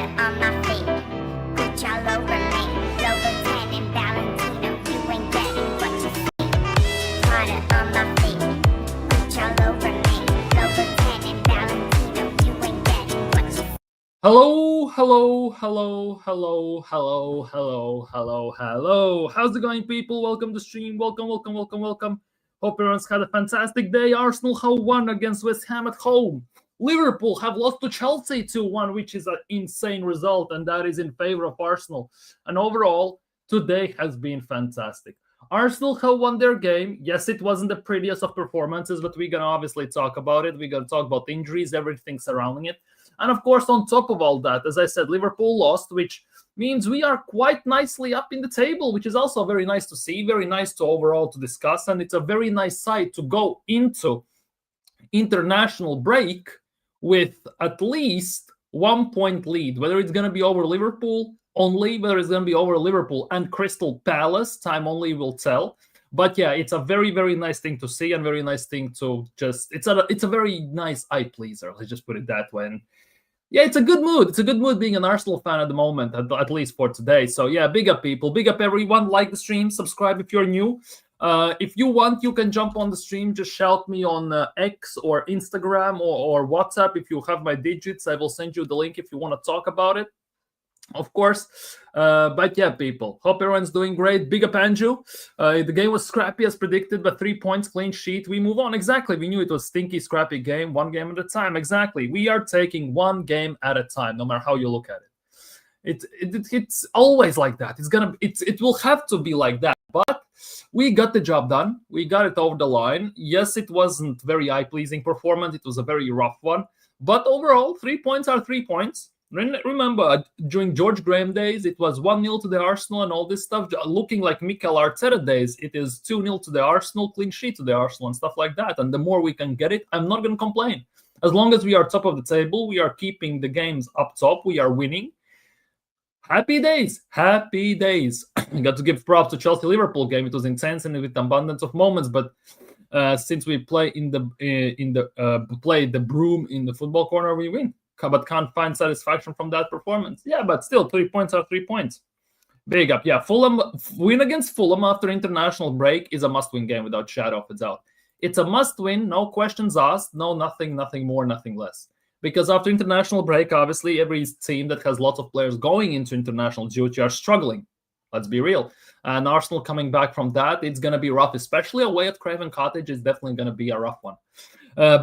on my feet. Put all over me. Louboutin and Valentino, you ain't getting what you see. Prada on my feet. Put all over me. Louboutin and Valentino, you ain't getting what you see. Hello, hello, hello, hello, hello, hello, hello, hello. How's it going, people? Welcome to stream. Welcome. Hope everyone's had a fantastic day. Arsenal have won against West Ham at home. Liverpool have lost to Chelsea 2-1, which is an insane result, and that is in favor of Arsenal. And overall, today has been fantastic. Arsenal have won their game. Yes, it wasn't the prettiest of performances, but we're going to obviously talk about it. We're going to talk about injuries, everything surrounding it. And of course, on top of all that, as I said, Liverpool lost, which means we are quite nicely up in the table, which is also very nice to see, very nice to overall to discuss. And it's a very nice side to go into international break with at least 1 point lead, whether it's going to be over Liverpool only, whether it's going to be over Liverpool and Crystal Palace, time only will tell. But yeah, it's a very, very nice thing to see and very nice thing to just, it's a very nice eye pleaser. Let's just put it that way. And yeah, it's a good mood. It's a good mood being an Arsenal fan at the moment, at least for today. So yeah, big up people, big up everyone. Like the stream, subscribe if you're new. If you want, you can jump on the stream. Just shout me on X or Instagram or WhatsApp. If you have my digits, I will send you the link if you want to talk about it, of course. But yeah, people, hope everyone's doing great. Big up Andrew. The game was scrappy as predicted, but 3 points, clean sheet. We move on. Exactly. We knew it was stinky, scrappy game. One game at a time. Exactly. We are taking one game at a time, no matter how you look at it. It's always like that. It will have to be like that. But we got the job done. We got it over the line. Yes, it wasn't very eye-pleasing performance. It was a very rough one. But overall, 3 points are 3 points. Remember, during George Graham days, it was 1-0 to the Arsenal and all this stuff. Looking like Mikel Arteta days, it is 2-0 to the Arsenal, clean sheet to the Arsenal and stuff like that. And the more we can get it, I'm not going to complain. As long as we are top of the table, we are keeping the games up top, we are winning. Happy days, happy days. I got to give props to Chelsea-Liverpool game. It was intense and with abundance of moments, but since we play play the broom in the football corner, we win. But can't find satisfaction from that performance. Yeah, but still, 3 points are 3 points. Big up. Yeah, Fulham win against Fulham after international break is a must-win game without shadow of a doubt. It's a must-win, no questions asked, nothing more, nothing less. Because after international break, obviously, every team that has lots of players going into international duty are struggling. Let's be real. And Arsenal coming back from that, it's going to be rough, especially away at Craven Cottage. It's definitely going to be a rough one.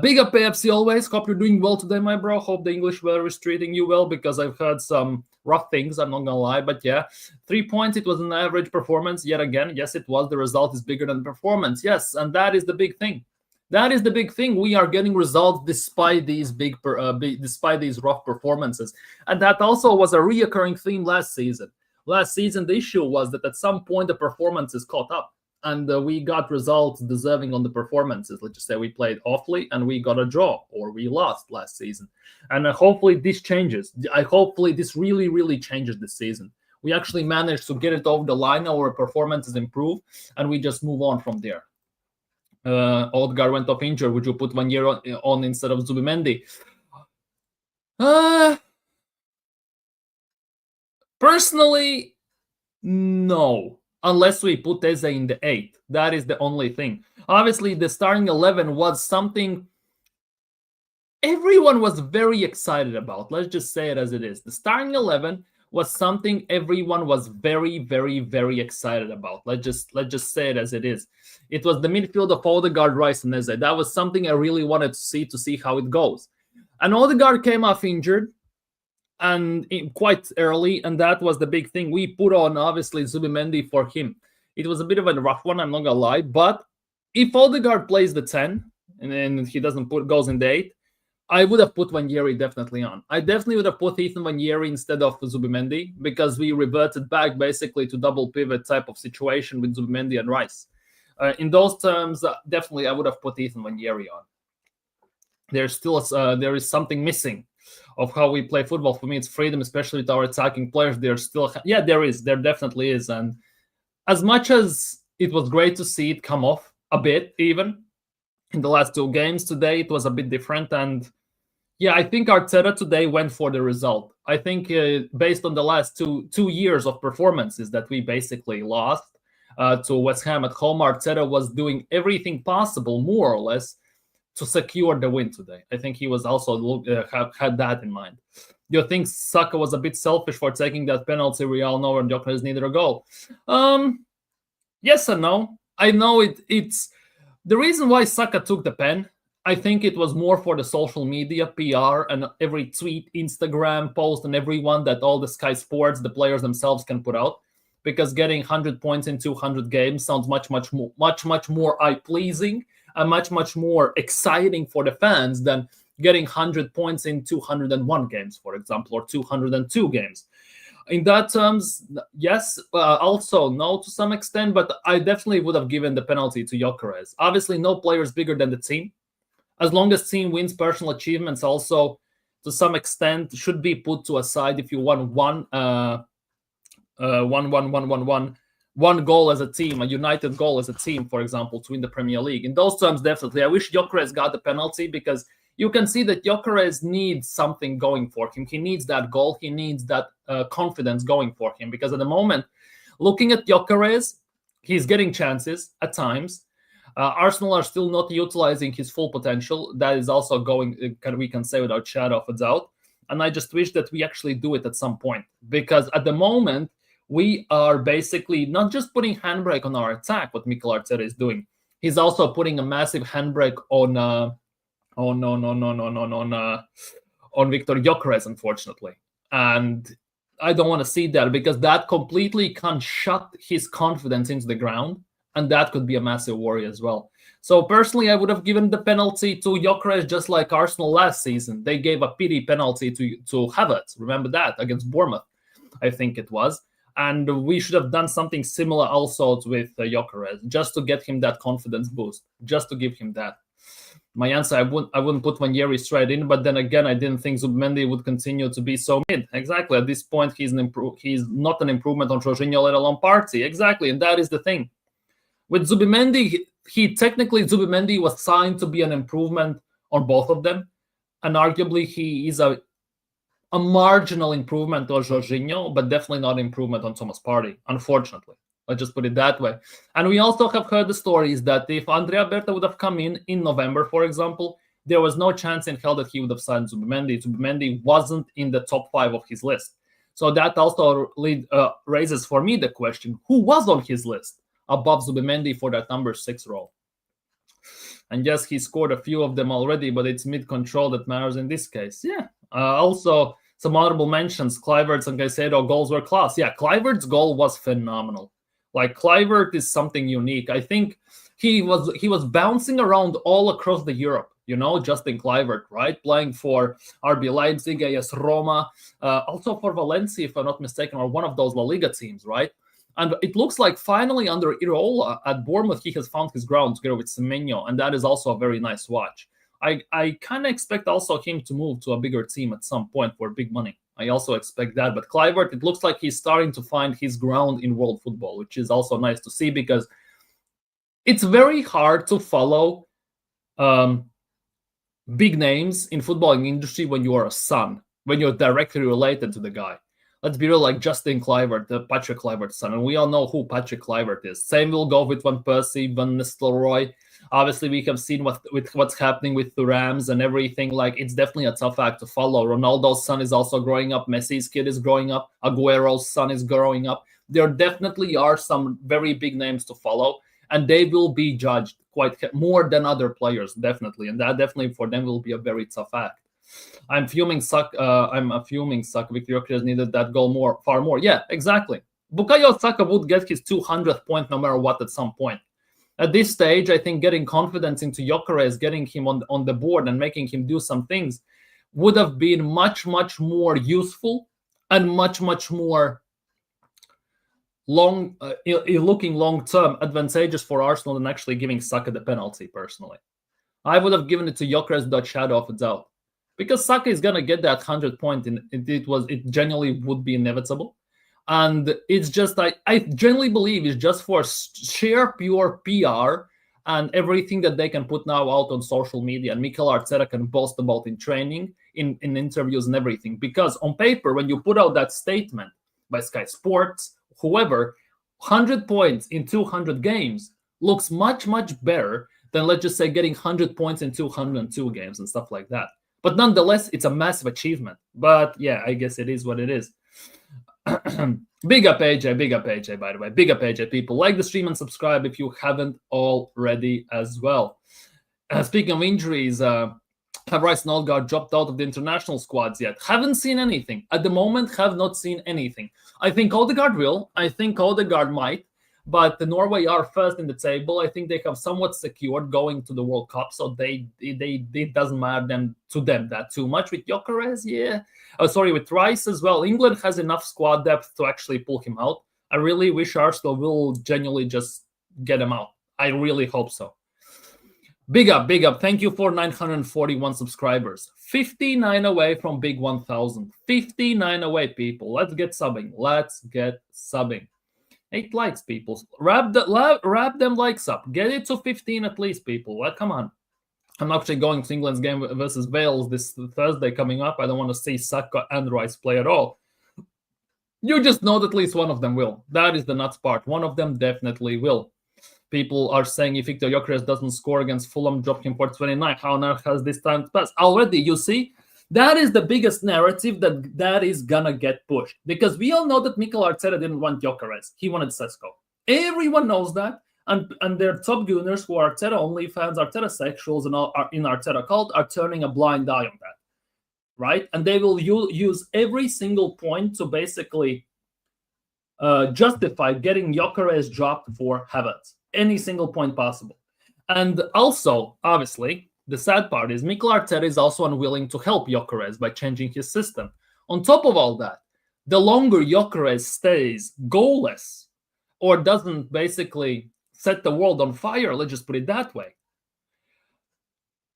Big up AFC always. Hope you're doing well today, my bro. Hope the English weather is treating you well because I've heard some rough things. I'm not going to lie. But yeah, 3 points. It was an average performance yet again. Yes, it was. The result is bigger than the performance. Yes, and that is the big thing. That is the big thing. We are getting results despite these despite these rough performances. And that also was a reoccurring theme last season. Last season, the issue was that at some point the performances caught up. And we got results deserving on the performances. Let's just say we played awfully and we got a draw or we lost last season. And hopefully this changes. Hopefully this really, really changes this season. We actually managed to get it over the line. Our performances improve and we just move on from there. Odegaard went off injured. Would you put 1 year on instead of Zubimendi? Personally, no. Unless we put Eze in the 8th. That is the only thing. Obviously, the starting 11 was something everyone was very excited about. Let's just say it as it is. The starting 11 was something everyone was very, very, very excited about. Let's just say it as it is. It was the midfield of Odegaard, Rice, and Eze. That was something I really wanted to see how it goes. And Odegaard came off injured. And quite early, and that was the big thing. We put on, obviously, Zubimendi for him. It was a bit of a rough one, I'm not going to lie. But if Odegaard plays the 10, and then he doesn't goes in the 8, I would have put Wanyeri definitely on. I definitely would have put Ethan Wanyeri instead of Zubimendi, because we reverted back basically to double pivot type of situation with Zubimendi and Rice. In those terms, definitely I would have put Ethan Wanyeri on. There's still there is something missing of how we play football. For me, it's freedom, especially with our attacking players. There definitely is. And as much as it was great to see it come off a bit, even in the last 2 games today, it was a bit different. And Yeah, I think Arteta today went for the result. I think based on the last two years of performances that we basically lost to West Ham at home, Arteta was doing everything possible, more or less, to secure the win today. I think he was also had that in mind. Do you think Saka was a bit selfish for taking that penalty? We all know, and Gyökeres needed a goal. Yes and no. I know it's the reason why Saka took the pen. I think it was more for the social media, PR, and every tweet, Instagram post, and everyone that all the Sky Sports, the players themselves can put out. Because getting 100 points in 200 games sounds much more eye-pleasing and much more exciting for the fans than getting 100 points in 201 games, for example, or 202 games. In that terms, yes, also no to some extent, but I definitely would have given the penalty to Gyökeres. Obviously, no player is bigger than the team. As long as team wins, personal achievements also, to some extent, should be put to a side if you won one goal as a team, a united goal as a team, for example, to win the Premier League. In those terms, definitely. I wish Gyökeres got the penalty because you can see that Gyökeres needs something going for him. He needs that goal. He needs that confidence going for him because at the moment, looking at Gyökeres, he's getting chances at times. Arsenal are still not utilizing his full potential. That is also going, we can say without shadow of a doubt. And I just wish that we actually do it at some point because at the moment, we are basically not just putting handbrake on our attack, what Mikel Arteta is doing. He's also putting a massive handbrake on Victor Gyökeres, unfortunately. And I don't want to see that because that completely can shut his confidence into the ground. And that could be a massive worry as well. So personally, I would have given the penalty to Gyökeres just like Arsenal last season. They gave a pity penalty to Havertz. Remember that against Bournemouth, I think it was. And we should have done something similar also with Gyökeres, just to get him that confidence boost, just to give him that. My answer, I wouldn't put Wanjeri straight in, but then again, I didn't think Zubimendi would continue to be so mid. Exactly. At this point, he's not an improvement on Jorginho, let alone Partey. Exactly. And that is the thing. With Zubimendi, Zubimendi was signed to be an improvement on both of them. And arguably, he is a marginal improvement on Jorginho, but definitely not improvement on Thomas Partey, unfortunately. Let's just put it that way. And we also have heard the stories that if Andrea Berta would have come in November, for example, there was no chance in hell that he would have signed Zubimendi. Zubimendi wasn't in the top 5 of his list. So that also raises for me the question, who was on his list above Zubimendi for that number 6 role? And yes, he scored a few of them already, but it's mid-control that matters in this case. Yeah. Also, some honorable mentions. Kluivert's and Caicedo goals were class. Yeah, Kluivert's goal was phenomenal. Like, Kluivert is something unique. I think he was bouncing around all across the Europe, Justin Kluivert, right? Playing for RB Leipzig, AS Roma, also for Valencia, if I'm not mistaken, or one of those La Liga teams, right? And it looks like finally under Iraola at Bournemouth, he has found his ground together with Semenyo, and that is also a very nice watch. I kind of expect also him to move to a bigger team at some point for big money. I also expect that. But Kluivert, it looks like he's starting to find his ground in world football, which is also nice to see because it's very hard to follow big names in footballing industry when you are a son, when you're directly related to the guy. Let's be real, like Justin Kluivert, the Patrick Kluivert's son, and we all know who Patrick Kluivert is. Same will go with Van Persie, Van Nistelrooy. Obviously, we have seen what's happening with the Rams and everything. Like, it's definitely a tough act to follow. Ronaldo's son is also growing up. Messi's kid is growing up. Aguero's son is growing up. There definitely are some very big names to follow, and they will be judged quite more than other players, definitely. And that definitely for them will be a very tough act. I'm fuming, Suck. Victor Gyökeres needed that goal far more. Yeah, exactly. Bukayo Saka would get his 200th point no matter what at some point. At this stage, I think getting confidence into Gyökeres, getting him on the board and making him do some things would have been much more useful and much more looking long-term advantageous for Arsenal than actually giving Saka the penalty, personally. I would have given it to Gyökeres without shadow of a doubt. Because Saka is going to get that 100 point, and it genuinely would be inevitable. And it's just, I genuinely believe it's just for sheer pure PR and everything that they can put now out on social media and Mikel Arteta can boast about in training, in interviews and everything. Because on paper, when you put out that statement by Sky Sports, whoever, 100 points in 200 games looks much, much better than, let's just say, getting 100 points in 202 games and stuff like that. But nonetheless, it's a massive achievement. But yeah, I guess it is what it is. Big up AJ, by the way. Big up AJ, people. Like the stream and subscribe if you haven't already as well. Speaking of injuries, have Rice and Odegaard dropped out of the international squads yet? Haven't seen anything. At the moment, have not seen anything. I think Odegaard will. I think Odegaard might. But the Norway are first in the table. I think they have somewhat secured going to the World Cup, so it doesn't matter to them that too much. With Gyökeres, yeah. With Rice as well. England has enough squad depth to actually pull him out. I really wish Arsenal will genuinely just get him out. I really hope so. Big up. Thank you for 941 subscribers. 59 away from big 1,000. 59 away, people. Let's get subbing. 8 likes, people. Wrap them likes up. Get it to 15 at least, people. Well, come on. I'm actually going to England's game versus Wales this Thursday coming up. I don't want to see Saka and Rice play at all. You just know that at least one of them will. That is the nuts part. One of them definitely will. People are saying if Victor Gyökeres doesn't score against Fulham, drop him for 29. How on earth has this time passed? Already, you see? That is the biggest narrative that is gonna get pushed, because we all know that Mikel Arteta didn't want Gyökeres. He wanted Sesko. Everyone knows that, and their top Gooners who are Arteta only fans, Arteta sexuals, and are in Arteta cult are turning a blind eye on that, right? And they will use every single point to basically justify getting Gyökeres dropped for Havertz. Any single point possible. And also, obviously, the sad part is Mikel Arteta is also unwilling to help Gyökeres by changing his system. On top of all that, the longer Gyökeres stays goalless or doesn't basically set the world on fire, let's just put it that way,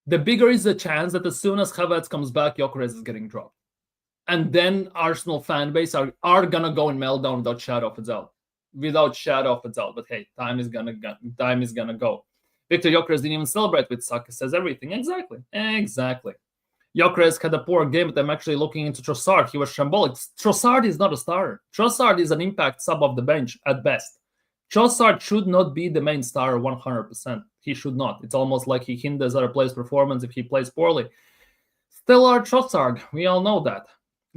the bigger is the chance that as soon as Havertz comes back, Gyökeres is getting dropped. And then Arsenal fan base are going to go in meltdown without shadow of a doubt. But hey, time is gonna go. Victor Gyökeres didn't even celebrate with Saka, says everything. Exactly. Gyökeres had a poor game, but I'm actually looking into Trossard. He was shambolic. Trossard is not a starter. Trossard is an impact sub off the bench at best. Trossard should not be the main star 100%. He should not. It's almost like he hinders other players' performance if he plays poorly. Still our Trossard. We all know that.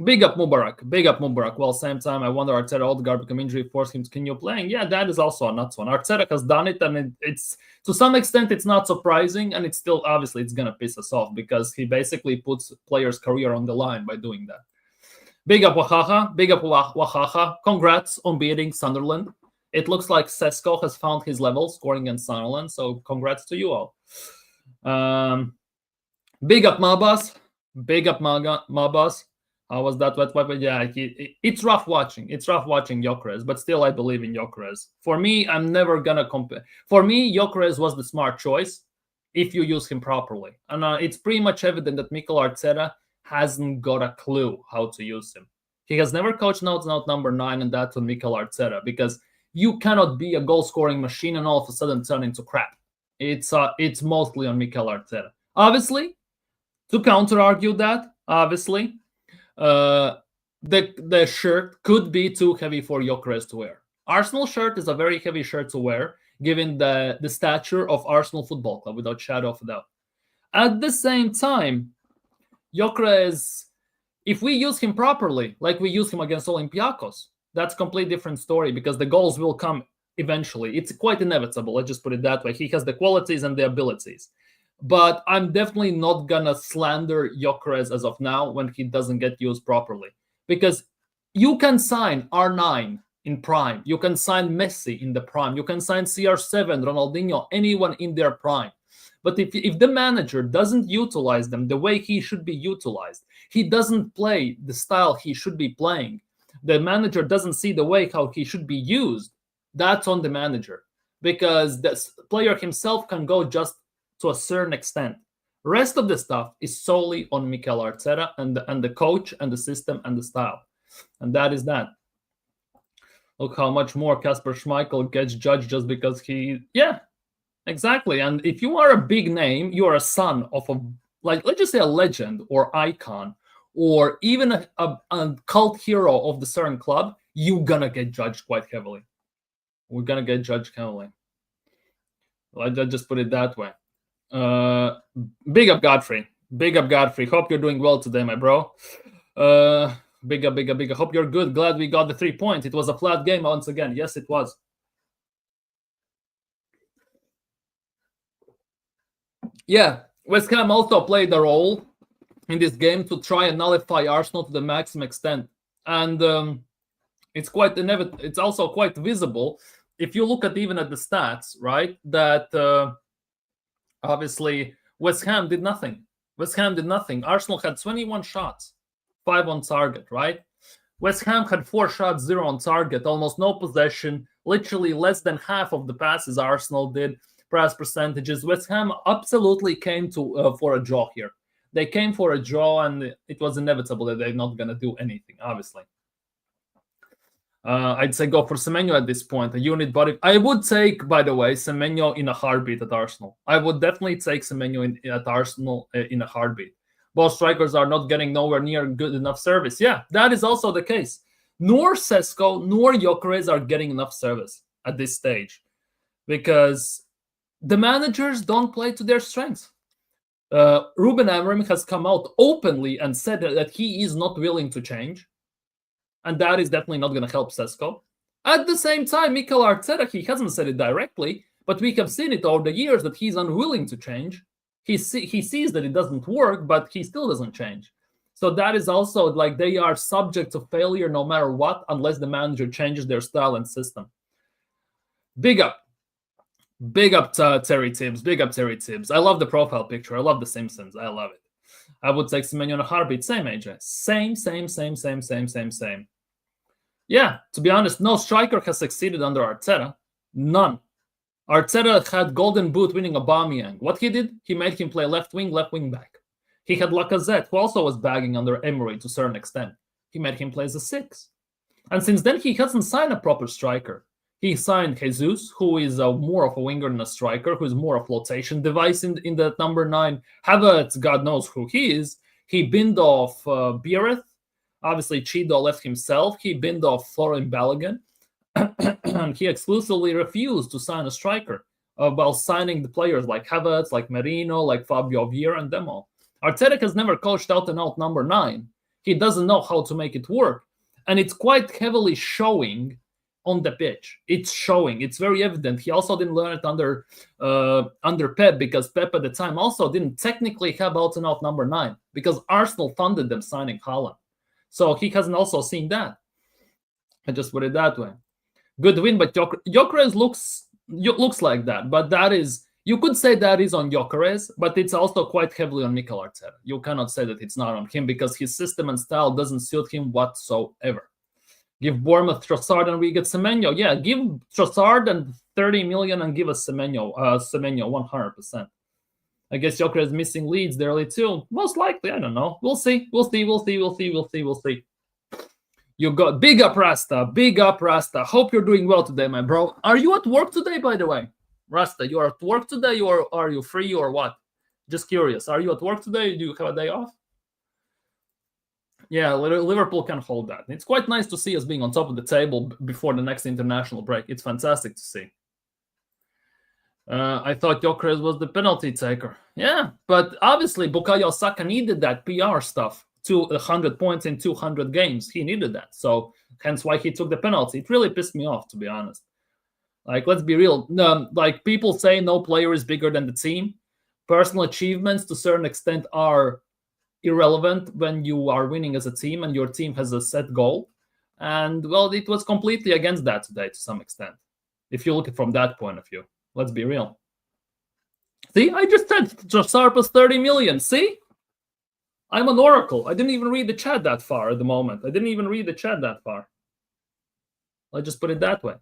Big up Mubarak. Well, same time, I wonder Arteta Odegaard become injury forced him to continue playing. Yeah, that is also a nuts one. Arteta has done it, and it's to some extent it's not surprising, and it's still obviously it's gonna piss us off because he basically puts players' career on the line by doing that. Big up Wahaha. Congrats on beating Sunderland. It looks like Sesko has found his level scoring against Sunderland, so congrats to you all. Big up Mabas. How was that wet weapon? Yeah, it's rough watching. Gyökeres, but still I believe in Gyökeres. For me, I'm never going to compare. For me, Gyökeres was the smart choice if you use him properly. And it's pretty much evident that Mikel Arteta hasn't got a clue how to use him. He has never coached out number 9, and that's on Mikel Arteta, because you cannot be a goal-scoring machine and all of a sudden turn into crap. It's mostly on Mikel Arteta. Obviously, to counter-argue that, the shirt could be too heavy for Gyökeres to wear. Arsenal shirt is a very heavy shirt to wear, given the stature of Arsenal Football Club, without shadow of a doubt. At the same time, Gyökeres, if we use him properly, like we use him against Olympiacos, that's a completely different story, because the goals will come eventually. It's quite inevitable, let's just put it that way. He has the qualities and the abilities. But I'm definitely not going to slander Gyökeres as of now when he doesn't get used properly. Because you can sign R9 in prime. You can sign Messi in the prime. You can sign CR7, Ronaldinho, anyone in their prime. But if the manager doesn't utilize them the way he should be utilized, he doesn't play the style he should be playing, the manager doesn't see the way how he should be used, that's on the manager. Because the player himself can go just to a certain extent. Rest of the stuff is solely on Mikel Arteta and the coach and the system and the style. And that is that. Look how much more Kasper Schmeichel gets judged just because he... Yeah. Exactly. And if you are a big name, you are a son of a, like, let's just say a legend or icon or even a cult hero of the certain club, you're going to get judged quite heavily. We're going to get judged heavily. I'll just put it that way. Big up Godfrey. Big up Godfrey. Hope you're doing well today, my bro. Big up, big up, big up. Hope you're good. Glad we got the 3 points. It was a flat game once again. Yes, it was. Yeah, West Ham also played a role in this game to try and nullify Arsenal to the maximum extent, and it's quite It's also quite visible if you look at even at the stats, right? That obviously West Ham did nothing. West Ham did nothing. Arsenal had 21 shots, 5 on target, right? West Ham had 4 shots, 0 on target, almost no possession, literally less than half of the passes Arsenal did. Pass percentages. West Ham absolutely came to for a draw here. They came for a draw, and it was inevitable that they're not going to do anything, obviously. I'd say go for Semenyo at this point, a unit body. I would take, by the way, Semenyo in a heartbeat at Arsenal. I would definitely take Semenyo at Arsenal in a heartbeat. Both strikers are not getting nowhere near good enough service. Yeah, that is also the case. Nor Sesko nor Gyökeres are getting enough service at this stage because the managers don't play to their strengths. Ruben Amorim has come out openly and said that he is not willing to change. And that is definitely not going to help Sesko. At the same time, Mikel Arteta, he hasn't said it directly, but we have seen it over the years that he's unwilling to change. He sees that it doesn't work, but he still doesn't change. So that is also like they are subject to failure no matter what, unless the manager changes their style and system. Big up Terry Tibbs. Big up Terry Tibbs. I love the profile picture. I love The Simpsons. I love it. I would take Semenyo in a heartbeat. Same, AJ. Same. Yeah, to be honest, no striker has succeeded under Arteta. None. Arteta had Golden Boot winning Aubameyang. What he did? He made him play left wing back. He had Lacazette, who also was bagging under Emery to a certain extent. He made him play as a 6. And since then, he hasn't signed a proper striker. He signed Jesus, who is more of a winger than a striker, who is more a flotation device in that number 9. Havertz, God knows who he is. He binned off Biereth. Obviously, Chido left himself. He binned off Florian Balogun. And he exclusively refused to sign a striker while signing the players like Havertz, like Merino, like Fabio Vieira, and them all. Arteta has never coached out and out number 9. He doesn't know how to make it work. And it's quite heavily showing on the pitch. It's showing. It's very evident. He also didn't learn it under Pep, because Pep at the time also didn't technically have out and out number 9 because Arsenal funded them signing Haaland. So he hasn't also seen that. I just put it that way. Good win, but Gyökeres looks like that. But that is, you could say that is on Gyökeres, but it's also quite heavily on Mikel Arteta. You cannot say that it's not on him because his system and style doesn't suit him whatsoever. Give Bournemouth Trossard and we get Semenyo. Yeah, give Trossard and 30 million and give us Semenyo 100%. I guess Gyökeres is missing Leeds early too. Most likely, I don't know. We'll see. You got big up Rasta. Hope you're doing well today, my bro. Are you at work today, by the way? Rasta, you are at work today, or are you free, or what? Just curious. Are you at work today? Do you have a day off? Yeah, Liverpool can hold that. It's quite nice to see us being on top of the table before the next international break. It's fantastic to see. I thought Gyökeres was the penalty taker. Yeah, but obviously Bukayo Saka needed that PR stuff. 100 points in 200 games. He needed that. So hence why he took the penalty. It really pissed me off, to be honest. Like, let's be real. Like, people say no player is bigger than the team. Personal achievements to a certain extent are irrelevant when you are winning as a team and your team has a set goal. And, well, it was completely against that today to some extent, if you look at it from that point of view. Let's be real. See, I just said Trossard plus 30 million. See? I'm an oracle. I didn't even read the chat that far at the moment. I didn't even read the chat that far. Let's just put it that way.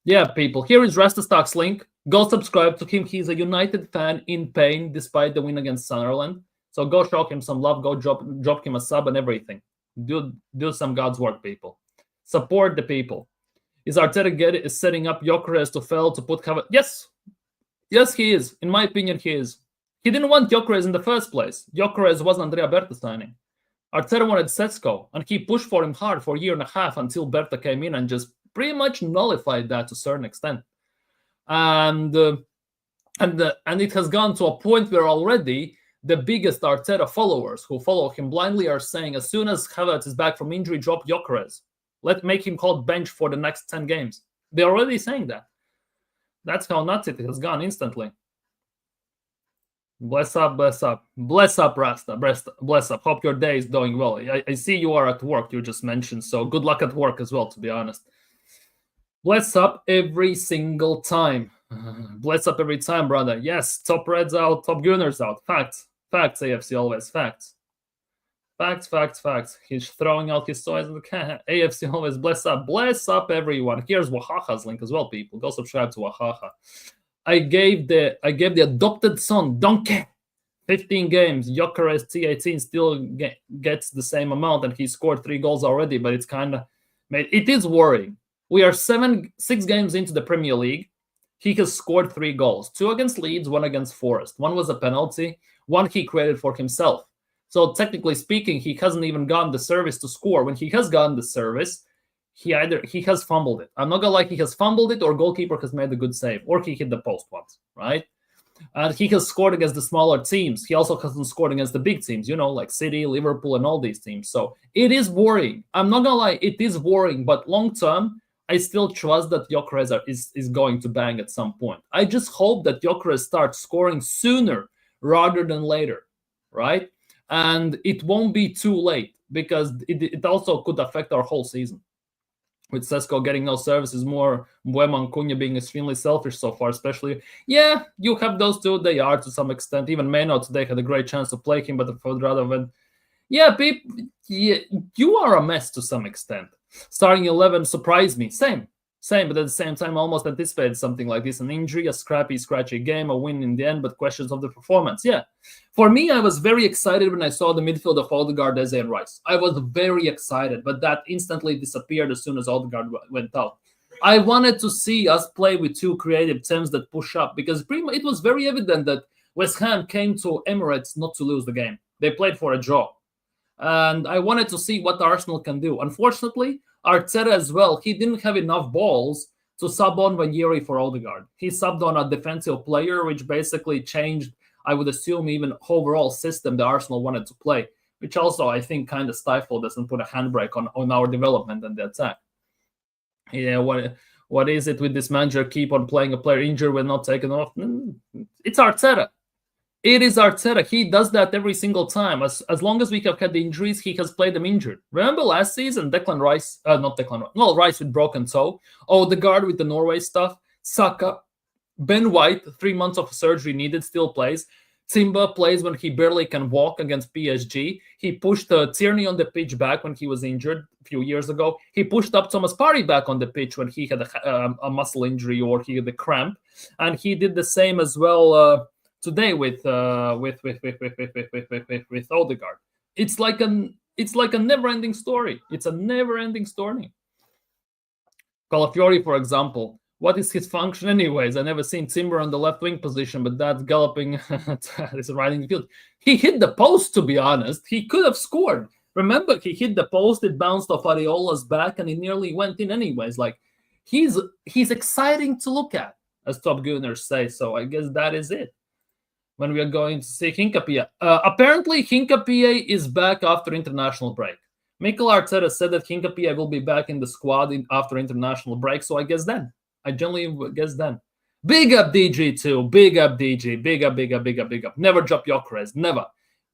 Yeah, people. Here is Rastastock's link. Go subscribe to him. He's a United fan in pain despite the win against Sunderland. So go show him some love. Go drop him a sub and everything. Do some God's work, people. Support the people. Is Arteta setting up Gyökeres to fail to put cover? Yes. Yes, he is. In my opinion, he is. He didn't want Gyökeres in the first place. Gyökeres was Andrea Berta signing. Arteta wanted Sesko, and he pushed for him hard for a year and a half until Berta came in and just pretty much nullified that to a certain extent. And it has gone to a point where already the biggest Arteta followers who follow him blindly are saying, as soon as Havertz is back from injury, drop Gyökeres. Let's make him called bench for the next 10 games. They're already saying that. That's how nuts it has gone instantly. Bless up, Rasta. Bless up. Hope your day is going well. I see you are at work, you just mentioned, so good luck at work as well, to be honest. Bless up every single time. Bless up every time, brother. Yes, top Reds out, top Gooners out. Facts, AFC always. Facts. He's throwing out his toys in the can. AFC always. Bless up everyone. Here's Wahaha's link as well, people. Go subscribe to Wahaha. I gave the adopted son Donkey 15 games. Gyökeres T18 still gets the same amount, and he scored 3 goals already. But it's kind of, it is worrying. We are 6 games into the Premier League. He has scored 3 goals: 2 against Leeds, 1 against Forest. 1 was a penalty. 1 he created for himself. So technically speaking, he hasn't even gotten the service to score. When he has gotten the service, he has fumbled it. I'm not gonna lie, he has fumbled it, or goalkeeper has made a good save, or he hit the post once, right? And he has scored against the smaller teams. He also hasn't scored against the big teams, like City, Liverpool, and all these teams. So it is worrying. I'm not gonna lie, it is worrying. But long term, I still trust that Gyökeres is going to bang at some point. I just hope that Gyökeres starts scoring sooner rather than later, right? And it won't be too late, because it also could affect our whole season. With Sesko getting no services, more Mbeumo and Cunha being extremely selfish so far, especially. Yeah, you have those two. They are to some extent. Even Meno today had a great chance to play him, but the rather than, you are a mess to some extent. Starting 11 surprised me. Same, but at the same time, almost anticipated something like this: an injury, a scratchy game, a win in the end, but questions of the performance. Yeah, for me, I was very excited when I saw the midfield of Odegaard, Eze, and Rice. I was very excited, but that instantly disappeared as soon as Odegaard went out. I wanted to see us play with 2 creative teams that push up, because it was very evident that West Ham came to Emirates not to lose the game. They played for a draw. And I wanted to see what Arsenal can do. Unfortunately, Arteta as well, he didn't have enough balls to sub on Ranieri for Odegaard. He subbed on a defensive player, which basically changed, I would assume, even overall system that Arsenal wanted to play, which also, I think, kind of stifled us and put a handbrake on our development and the attack. Yeah, what is it with this manager? Keep on playing a player injured when not taken off? It's Arteta. It is Arteta. He does that every single time. As long as we have had the injuries, he has played them injured. Remember last season, Rice with broken toe, Odegaard with the Norway stuff, Saka, Ben White, 3 months of surgery needed, still plays. Timber plays when he barely can walk against PSG. He pushed Tierney on the pitch back when he was injured a few years ago. He pushed up Thomas Partey back on the pitch when he had a muscle injury or he had a cramp. And he did the same as well today with Odegaard. It's like a never-ending story. It's a never-ending story. Calafiori, for example, what is his function anyways? I never seen Timber on the left wing position, but that's galloping is right in the field. He hit the post, to be honest. He could have scored. Remember, he hit the post, it bounced off Areola's back, and he nearly went in anyways. Like, he's exciting to look at, as top Gooners say. So I guess that is it. When we are going to see Hincapié. Apparently, Hincapié is back after international break. Mikel Arteta said that Hincapié will be back in the squad after international break, so I guess then. I generally guess then. Big up DG too. Big up DG. Big up. Never drop Gyökeres. Never.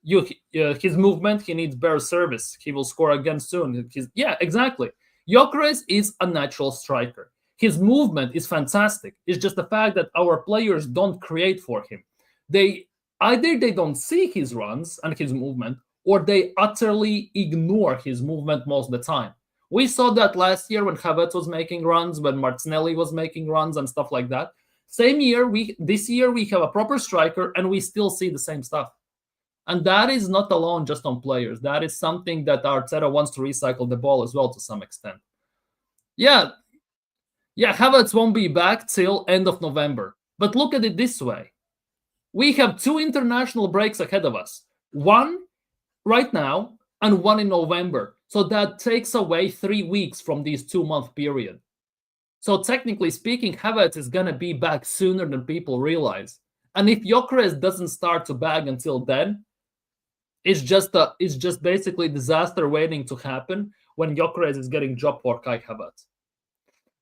His movement, he needs better service. He will score again soon. Yeah, exactly. Gyökeres is a natural striker. His movement is fantastic. It's just the fact that our players don't create for him. They don't see his runs and his movement, or they utterly ignore his movement most of the time. We saw that last year when Havertz was making runs, when Martinelli was making runs and stuff like that. This year we have a proper striker and we still see the same stuff. And that is not alone just on players. That is something that Arteta wants to recycle the ball as well to some extent. Yeah, Havertz won't be back till end of November. But look at it this way. We have 2 international breaks ahead of us. One right now and one in November. So that takes away 3 weeks from this 2-month period. So technically speaking, Havertz is going to be back sooner than people realize. And if Gyökeres doesn't start to bag until then, it's just basically disaster waiting to happen when Gyökeres is getting dropped for Kai Havertz.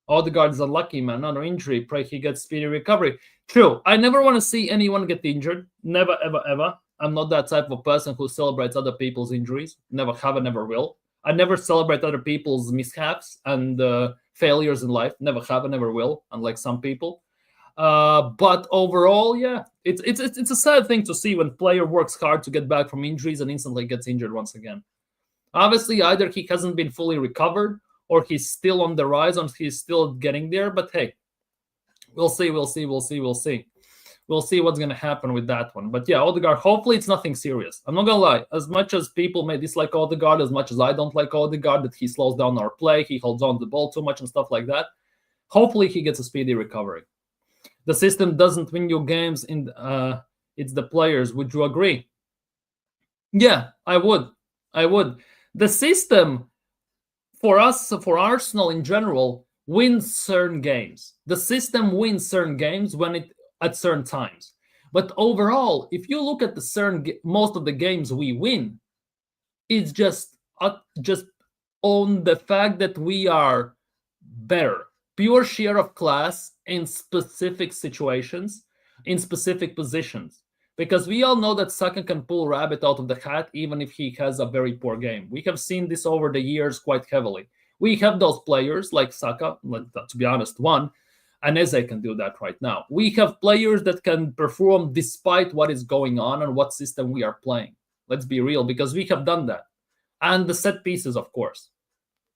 Odegaard is unlucky, man. Another injury. Pray he gets speedy recovery. True. I never want to see anyone get injured. Never, ever, ever. I'm not that type of person who celebrates other people's injuries. Never have and never will. I never celebrate other people's mishaps and failures in life. Never have and never will, unlike some people. But overall, yeah, it's a sad thing to see when player works hard to get back from injuries and instantly gets injured once again. Obviously, either he hasn't been fully recovered or he's still on the rise and he's still getting there. But hey, we'll see. We'll see what's going to happen with that one. But yeah, Odegaard, hopefully it's nothing serious. I'm not going to lie. As much as people may dislike Odegaard, as much as I don't like Odegaard, that he slows down our play, he holds on to the ball too much and stuff like that, hopefully he gets a speedy recovery. The system doesn't win you games. It's the players. Would you agree? Yeah, I would. The system, for us, for Arsenal in general, wins certain games. The system wins certain games at certain times. But overall, if you look at most of the games we win, it's just on the fact that we are better. Pure share of class in specific situations, in specific positions. Because we all know that Saka can pull rabbit out of the hat even if he has a very poor game. We have seen this over the years quite heavily. We have those players like Saka, to be honest, one, and Eze can do that right now. We have players that can perform despite what is going on and what system we are playing. Let's be real, because we have done that. And the set pieces, of course.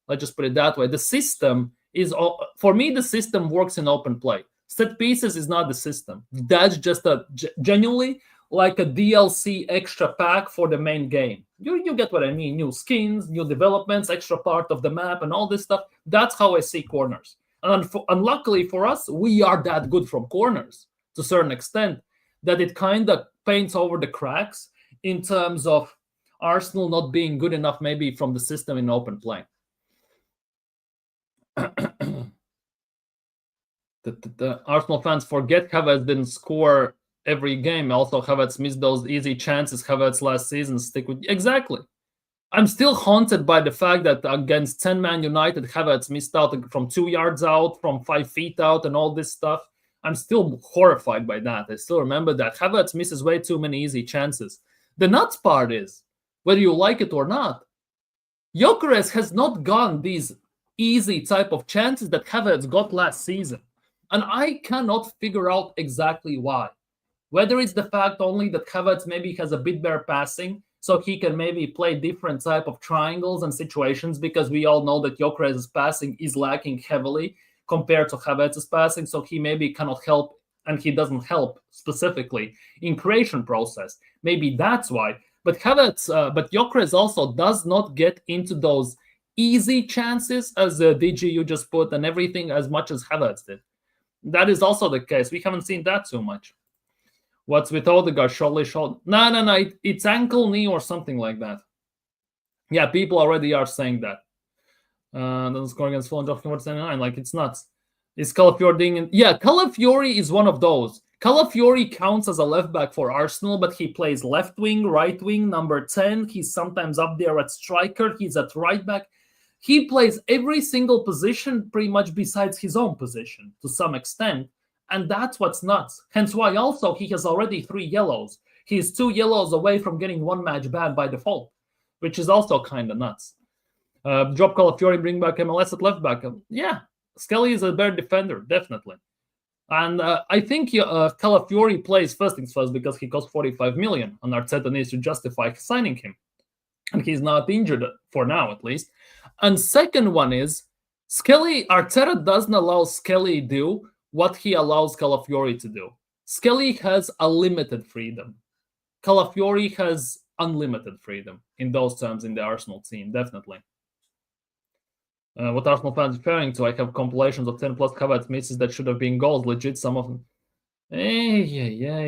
Let's just put it that way. The system for me, the system works in open play. Set pieces is not the system. That's just genuinely like a DLC extra pack for the main game. You get what I mean. New skins, new developments, extra part of the map, and all this stuff. That's how I see corners. And unluckily for us, we are that good from corners to a certain extent that it kind of paints over the cracks in terms of Arsenal not being good enough maybe from the system in open play. The Arsenal fans forget Havertz didn't score every game. Also, Havertz missed those easy chances. Havertz last season stick with exactly. I'm still haunted by the fact that against 10-man United, Havertz missed out from 2 yards out, from 5 feet out, and all this stuff. I'm still horrified by that. I still remember that Havertz misses way too many easy chances. The nuts part is, whether you like it or not, Gyökeres has not gotten these easy type of chances that Havertz got last season. And I cannot figure out exactly why. Whether it's the fact only that Havertz maybe has a bit better passing, so he can maybe play different type of triangles and situations, because we all know that Gyökeres' passing is lacking heavily compared to Havertz's passing, so he maybe cannot help, and he doesn't help specifically in creation process. Maybe that's why. But Gyökeres also does not get into those easy chances, as DG you just put, and everything as much as Havertz did. That is also the case. We haven't seen that too much. What's with Odegaard? Shoulder. No. It's ankle, knee, or something like that. Yeah, people already are saying that. Doesn't score against Fulham, dropping towards 79. Like, it's nuts. Is Calafiori? Yeah, Calafiori is one of those. Calafiori counts as a left back for Arsenal, but he plays left wing, right wing, number 10. He's sometimes up there at striker. He's at right back. He plays every single position pretty much besides his own position to some extent. And that's what's nuts. Hence why also he has already 3 yellows. He's 2 yellows away from getting 1 match ban by default, which is also kind of nuts. Drop Calafiori, bring back MLS at left back. Yeah, Skelly is a better defender, definitely. And I think Calafiori plays first things first because he costs 45 million, and Arteta needs to justify signing him. And he's not injured for now, at least. And second one is, Arteta doesn't allow Skelly do what he allows Calafiori to do. Skelly has a limited freedom. Calafiori has unlimited freedom in those terms in the Arsenal team, definitely. What Arsenal fans referring to, I have compilations of 10 plus Havertz misses that should have been goals, legit, some of them. Yeah,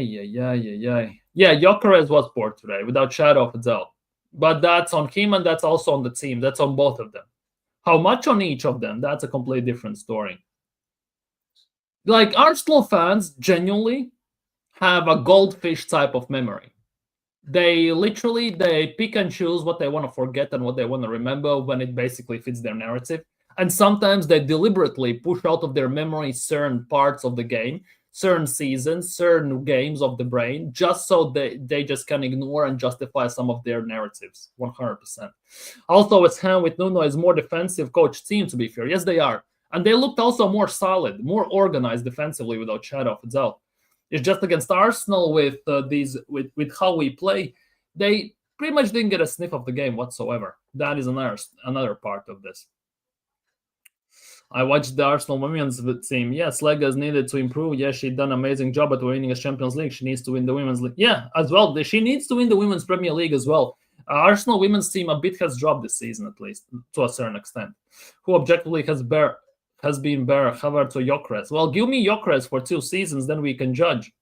Gyökeres was poor today, without shadow of a doubt. But that's on him and that's also on the team. That's on both of them. How much on each of them? That's a completely different story. Like, Arsenal fans genuinely have a goldfish type of memory. They pick and choose what they want to forget and what they want to remember when it basically fits their narrative. And sometimes they deliberately push out of their memory certain parts of the game, certain seasons, certain games of the brain, just so they just can ignore and justify some of their narratives. 100%. Also, West Ham with Nuno is more defensive coach team, to be fair. Yes, they are. And they looked also more solid, more organized defensively, without shadow of a doubt. It's just against Arsenal with with how we play, they pretty much didn't get a sniff of the game whatsoever. That is another part of this. I watched the Arsenal women's team. Yes, Lega's needed to improve. Yes, she done an amazing job at winning a Champions League. She needs to win the Women's League. Yeah, as well. She needs to win the Women's Premier League as well. Arsenal women's team a bit has dropped this season, at least to a certain extent. Who objectively has been better, Havertz or Gyökeres? Well, give me Gyökeres for 2 seasons, then we can judge.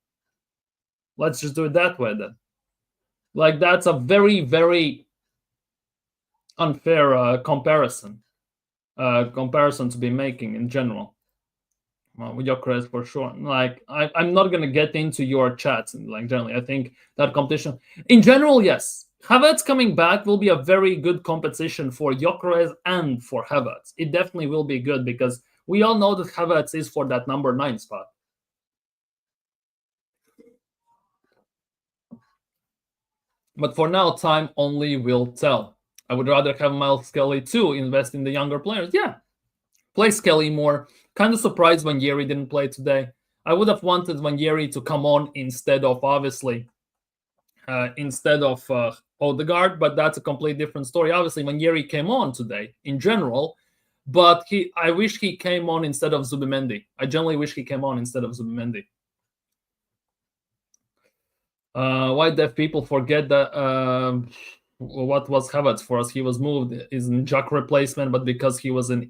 Let's just do it that way then. Like, that's a very, very unfair comparison to be making in general. With Gyökeres for sure. Like, I'm not gonna get into your chats. Like, generally, I think that competition in general, yes. Havertz coming back will be a very good competition for Gyökeres and for Havertz. It definitely will be good because we all know that Havertz is for that number 9 spot. But for now, time only will tell. I would rather have Miles Skelly too invest in the younger players. Yeah, play Skelly more. Kind of surprised when Yeri didn't play today. I would have wanted when Yeri to come on instead of, obviously, Odegaard, but that's a completely different story. Obviously, when Yeri came on today, in general, but I wish he came on instead of Zubimendi. I generally wish he came on instead of Zubimendi. Why deaf people forget that what was Havertz for us? He was moved is in Jack replacement, but because he was an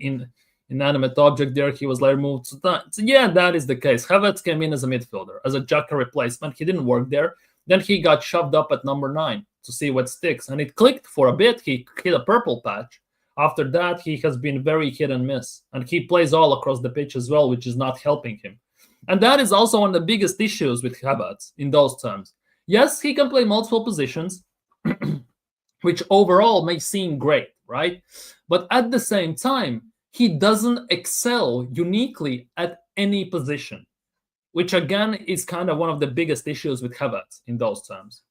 inanimate object there, he was later moved to that. So yeah, that is the case. Havertz came in as a midfielder, as a Jack replacement. He didn't work there. Then he got shoved up at number 9 to see what sticks, and it clicked for a bit. He hit a purple patch. After that, he has been very hit and miss, and he plays all across the pitch as well, which is not helping him. And that is also one of the biggest issues with Havertz in those terms. Yes, he can play multiple positions, which overall may seem great, right? But at the same time, he doesn't excel uniquely at any position, which again is kind of one of the biggest issues with Havertz in those terms.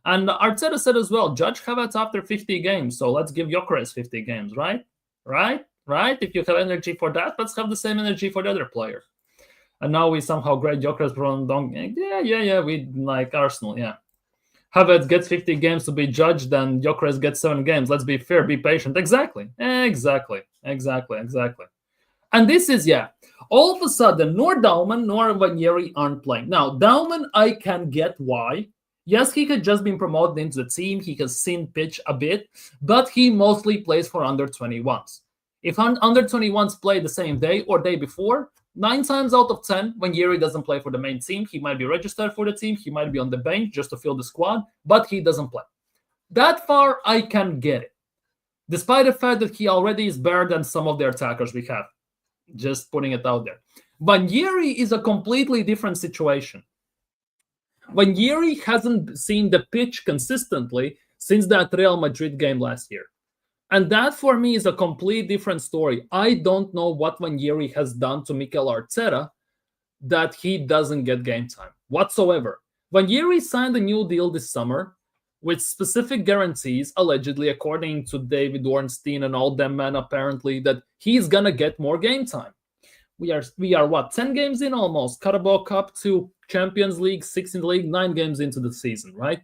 And Arteta said as well, judge Havertz after 50 games. So let's give Gyökeres 50 games, right? Right? If you have energy for that, let's have the same energy for the other player. And now we somehow grade Gyökeres from Yeah, we like Arsenal, yeah. Havertz gets 50 games to be judged, and Gyökeres gets 7 games. Let's be fair, be patient. Exactly. And this is, all of a sudden, nor Dauman nor Ranieri aren't playing. Now, Dauman, I can get why. Yes, he had just been promoted into the team. He has seen pitch a bit, but he mostly plays for under 21s. If under 21s play the same day or day before, 9 times out of 10, when Yeri doesn't play for the main team, he might be registered for the team, he might be on the bench just to fill the squad, but he doesn't play. That far, I can get it. Despite the fact that he already is better than some of the attackers we have. Just putting it out there. Ranieri is a completely different situation. Ranieri hasn't seen the pitch consistently since that Real Madrid game last year. And that, for me, is a completely different story. I don't know what Ranieri has done to Mikel Arteta that he doesn't get game time whatsoever. Ranieri signed a new deal this summer with specific guarantees, allegedly, according to David Ornstein and all them men, apparently, that he's going to get more game time. We are what, 10 games in almost? Carabao Cup to Champions League, 6 in the league, 9 games into the season, right?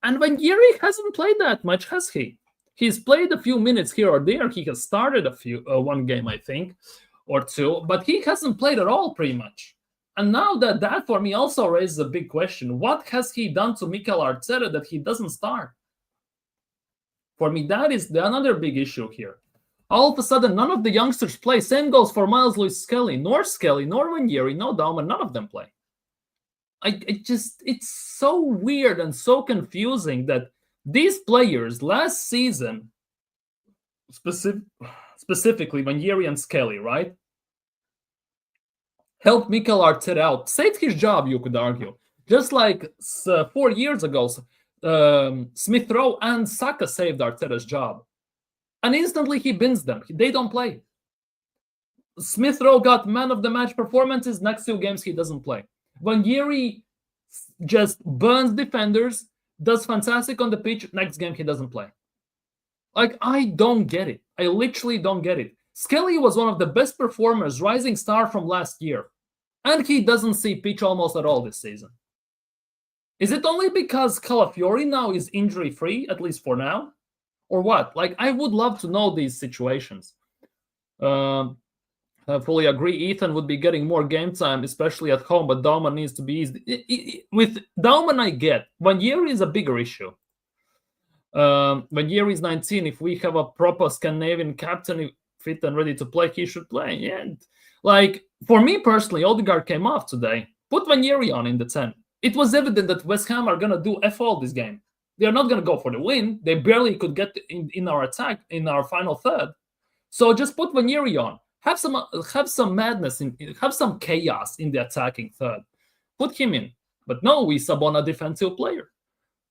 And Ranieri hasn't played that much, has he? He's played a few minutes here or there. He has started one game, I think, or 2, but he hasn't played at all, pretty much. And now that for me also raises a big question. What has he done to Mikel Arteta that he doesn't start? For me, that is another big issue here. All of a sudden, none of the youngsters play. Same goes for Miles Lewis Skelly, nor Ranieri, no Dauman, none of them play. it's so weird and so confusing that these players last season, specifically Ranieri and Skelly, right, helped Mikel Arteta out, saved his job, you could argue. Just like 4 years ago, Smith Rowe and Saka saved Arteta's job. And instantly he bins them. They don't play. Smith Rowe got man of the match performances. Next 2 games, he doesn't play. Ranieri just burns defenders, does fantastic on the pitch. Next game, he doesn't play. Like, I don't get it. I literally don't get it. Skelly was one of the best performers, rising star from last year. And he doesn't see pitch almost at all this season. Is it only because Calafiori now is injury-free, at least for now? Or what? Like, I would love to know these situations. I fully agree. Ethan would be getting more game time, especially at home, but Dauman needs to be easy. With Dauman, I get. Ranieri is a bigger issue. Ranieri is 19. If we have a proper Scandinavian captain fit and ready to play, he should play. Yeah. Like, for me personally, Odegaard came off today. Put Ranieri on in the 10. It was evident that West Ham are going to do F all this game. They are not going to go for the win. They barely could get in our attack, in our final third. So just put Ranieri on. Have some madness, have some chaos in the attacking third. Put him in. But no, we sub on a defensive player.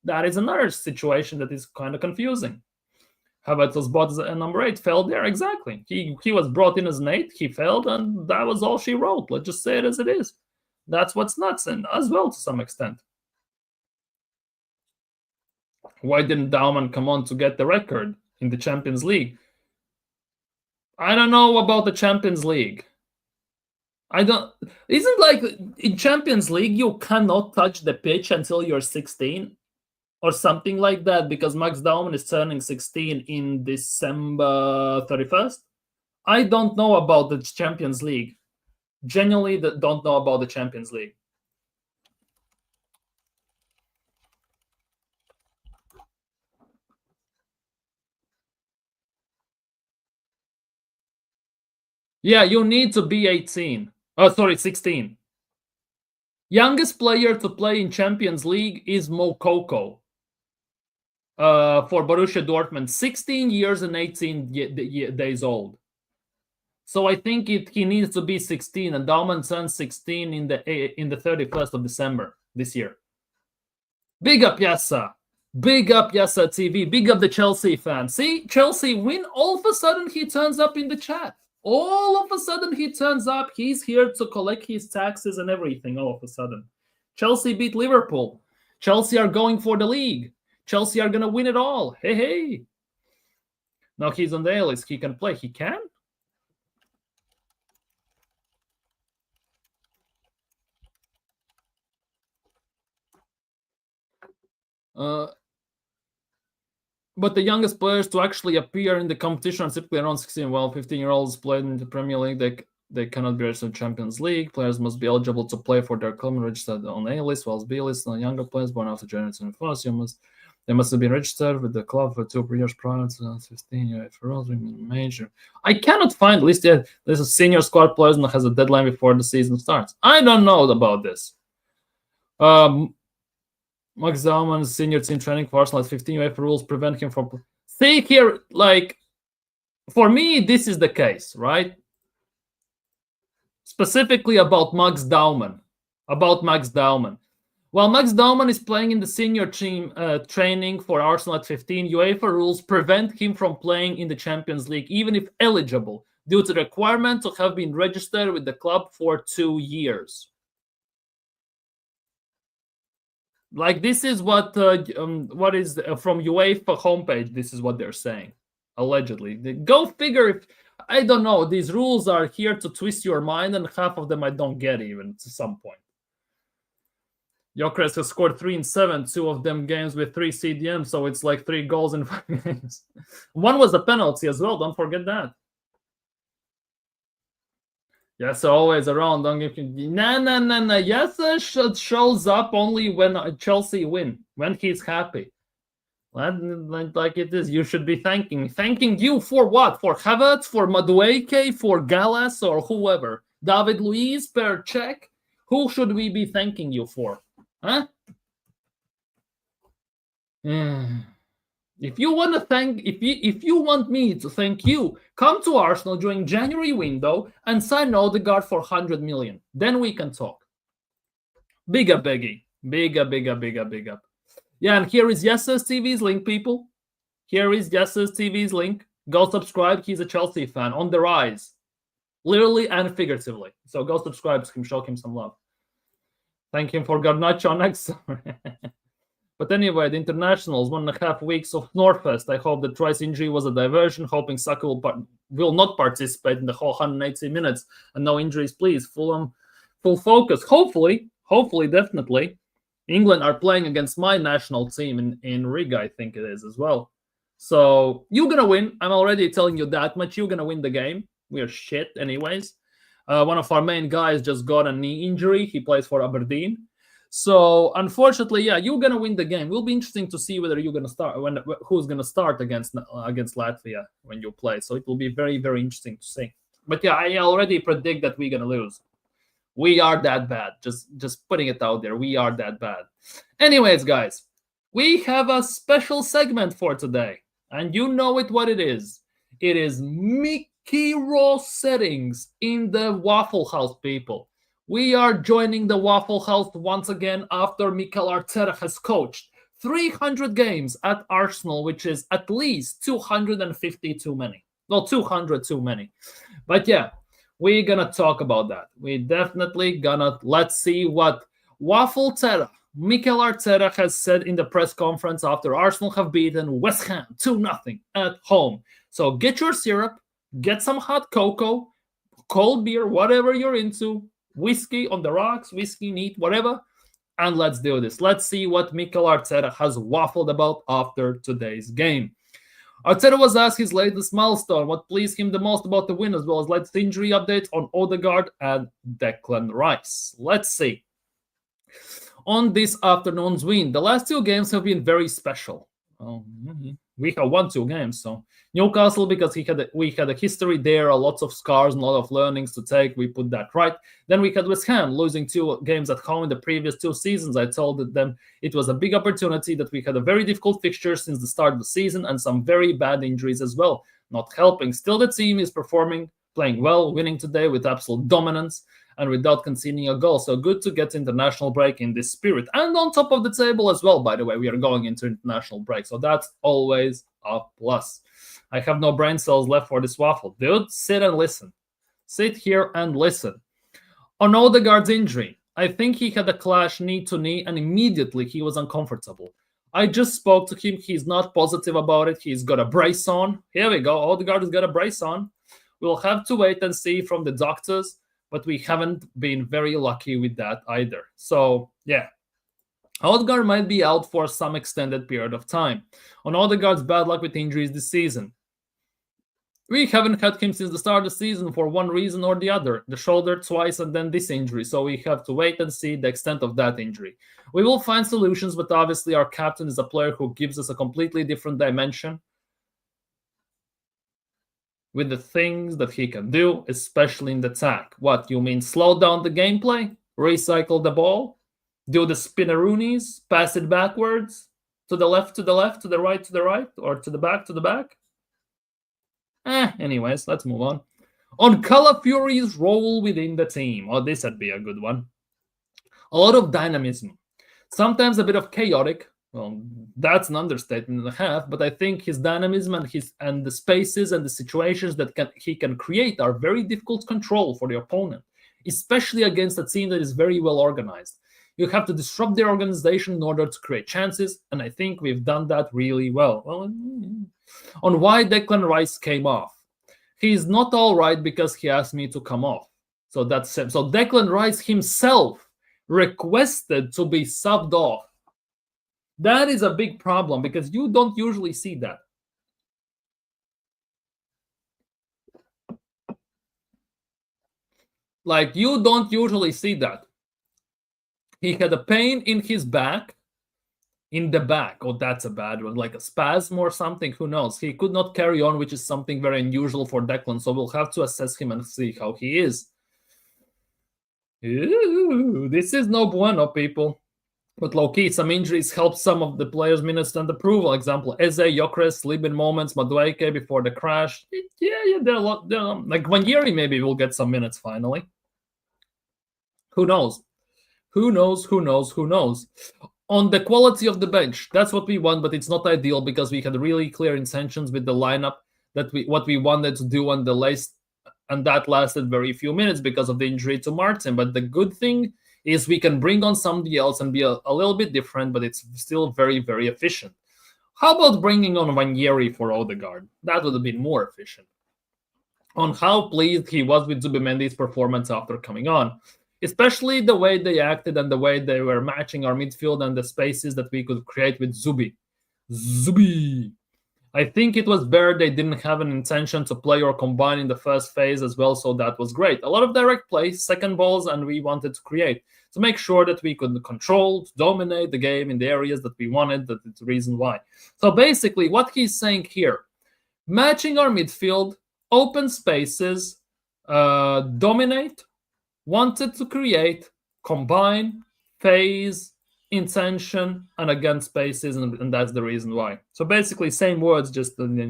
That is another situation that is kind of confusing. Havertz was bought as a number 8, failed there. Exactly. He was brought in as an 8, he failed, and that was all she wrote. Let's just say it as it is. That's what's nuts, and as well to some extent. Why didn't Dauman come on to get the record in the Champions League? I don't know about the Champions League. Isn't like in Champions League you cannot touch the pitch until you're 16 or something like that, because Max Dauman is turning 16 in December 31st? I don't know about the Champions League. Genuinely don't know about the Champions League. Yeah, you need to be 18. Oh, sorry, 16. Youngest player to play in Champions League is Moukoko for Borussia Dortmund. 16 years and 18 days old. So I think he needs to be 16, and Dauman turns 16 in the 31st of December this year. Big up Yassa. Big up Yassa TV. Big up the Chelsea fans. See, Chelsea win. All of a sudden, he turns up in the chat. All of a sudden, he turns up. He's here to collect his taxes and everything all of a sudden. Chelsea beat Liverpool. Chelsea are going for the league. Chelsea are going to win it all. Hey, hey. Now he's on the A list. He can play. He can? But the youngest players to actually appear in the competition are typically around 16. While 15-year-olds played in the Premier League, they cannot be registered in Champions League. Players must be eligible to play for their club and registered on A list, whilst B list and younger players born after January 21st. They must have been registered with the club for 2 years prior to 15 for major. I cannot find a list yet. There's a senior squad players and has a deadline before the season starts. I don't know about this. Max Dauman's senior team training for Arsenal at 15 UEFA rules prevent him from... See here, like, for me, this is the case, right? Specifically about Max Dauman. While Max Dauman is playing in the senior team training for Arsenal at 15, UEFA rules prevent him from playing in the Champions League, even if eligible, due to the requirement to have been registered with the club for 2 years. Like, this is what is from UEFA homepage. This is what they're saying, allegedly. Go figure. If I don't know, these rules are here to twist your mind, and half of them I don't get even to some point. Gyökeres has scored 3 in 7, 2 of them games with 3 CDMs, so it's like 3 goals in 5 games. One was a penalty as well. Don't forget that. Yes, always around. Don't give him. No. Yes, shows up only when Chelsea win, when he's happy. Like it is. You should be thanking you for what? For Havertz, for Madueke, for Gallas, or whoever. David Luiz per check. Who should we be thanking you for? Huh? If you want to thank, if you want me to thank you, come to Arsenal during January window and sign Odegaard for 100 million. Then we can talk. Big up, Beggy. Big up, big up, big up, big up. Yeah, and here is Yes's TV's link, people. Here is Yes's TV's link. Go subscribe. He's a Chelsea fan on the rise, literally and figuratively. So go subscribe to him, show him some love. Thank him for Garnacho next summer. But anyway, the internationals, 1.5 weeks of Northwest. I hope that Rice injury was a diversion, hoping Saka will not participate in the whole 180 minutes. And no injuries, please. Full focus. Hopefully, definitely. England are playing against my national team in Riga, I think it is as well. So you're going to win. I'm already telling you that much. You're going to win the game. We are shit anyways. One of our main guys just got a knee injury. He plays for Aberdeen. So unfortunately, yeah, you're gonna win the game. Will be interesting to see whether you're gonna start who's gonna start against Latvia when you play. So it will be very, very interesting to see. But yeah, I already predict that we're gonna lose. We are that bad. Just putting it out there. We are that bad. Anyways, guys, we have a special segment for today, and you know what it is. It is Mickey Ross settings in the Waffle House, people. We are joining the Waffle House once again after Mikel Arteta has coached 300 games at Arsenal, which is at least 250 too many. No, 200 too many. But yeah, we're going to talk about that. We definitely gonna, let's see what Waffle Teta, Mikel Arteta has said in the press conference after Arsenal have beaten West Ham 2-0 at home. So get your syrup, get some hot cocoa, cold beer, whatever you're into, whiskey on the rocks, whiskey neat, whatever, and let's do this. Let's see what Mikel Arteta has waffled about after today's game. Arteta was asked his latest milestone, what pleased him the most about the win, as well as latest injury updates on Odegaard and Declan Rice. Let's see. On this afternoon's win, the last 2 games have been very special. We have won 2 games, so Newcastle, because we had a history there, lots of scars and a lot of learnings to take. We put that right. Then we had West Ham losing 2 games at home in the previous 2 seasons. I told them it was a big opportunity, that we had a very difficult fixture since the start of the season and some very bad injuries as well, not helping. Still, the team is performing, playing well, winning today with absolute dominance and without conceding a goal. So good to get international break in this spirit. And on top of the table as well, by the way, we are going into international break. So that's always a plus. I have no brain cells left for this waffle. Dude, sit and listen. Sit here and listen. On Odegaard's injury, I think he had a clash knee to knee and immediately he was uncomfortable. I just spoke to him. He's not positive about it. He's got a brace on. Here we go. Odegaard has got a brace on. We'll have to wait and see from the doctors, but we haven't been very lucky with that either. So, yeah. Odegaard might be out for some extended period of time. On Odegaard's bad luck with injuries this season, we haven't had him since the start of the season for one reason or the other. The shoulder twice and then this injury. So we have to wait and see the extent of that injury. We will find solutions, but obviously our captain is a player who gives us a completely different dimension with the things that he can do, especially in the attack. What, you mean slow down the gameplay? Recycle the ball? Do the spinneroonies? Pass it backwards? To the left, to the left, to the right, or to the back? Anyways, let's move on. On Calafiori's role within the team. Oh, this would be a good one. A lot of dynamism. Sometimes a bit of chaotic. Well, that's an understatement and a half, but I think his dynamism and the spaces and the situations that he can create are very difficult to control for the opponent, especially against a team that is very well organized. You have to disrupt their organization in order to create chances, and I think we've done that really well. On why Declan Rice came off. He's not all right because he asked me to come off. So Declan Rice himself requested to be subbed off. That is a big problem because you don't usually see that. Like, you don't usually see that. He had a pain in his back, in the back. Oh, that's a bad one. Like a spasm or something. Who knows? He could not carry on, which is something very unusual for Declan. So we'll have to assess him and see how he is. Ooh, this is no bueno, people. But low-key, some injuries helped some of the players' minutes and approval. Example, Eze, Gyökeres, sleep in moments, Madueke before the crash. Yeah, there are a lot. Like Vangieri maybe will get some minutes finally. Who knows? Who knows? Who knows? Who knows? On the quality of the bench, that's what we want, but it's not ideal because we had really clear intentions with the lineup that what we wanted to do on the last, and that lasted very few minutes because of the injury to Martin. But the good thing is we can bring on somebody else and be a little bit different, but it's still very, very efficient. How about bringing on Vangieri for Odegaard? That would have been more efficient. On how pleased he was with Zubimendi's performance after coming on, especially the way they acted and the way they were matching our midfield and the spaces that we could create with Zubi. Zubi! I think it was better they didn't have an intention to play or combine in the first phase as well, so that was great. A lot of direct plays, second balls, and we wanted to create to make sure that we could control, to dominate the game in the areas that we wanted. That's the reason why. So basically, what he's saying here, matching our midfield, open spaces, dominate, wanted to create, combine, phase, intention, and again spaces, and that's the reason why. So basically, same words, just on the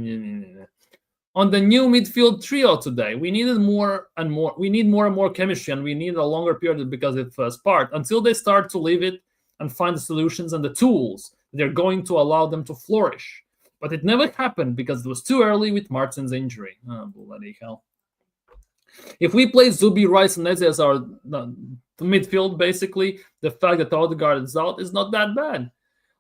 new midfield trio today. We needed more and more. We need more and more chemistry, and we need a longer period because of the first part until they start to live it and find the solutions and the tools they're going to allow them to flourish. But it never happened because it was too early with Martin's injury. Oh, bloody hell. If we play Zubi, Rice, and Eze as our midfield, basically, the fact that Odegaard is out is not that bad.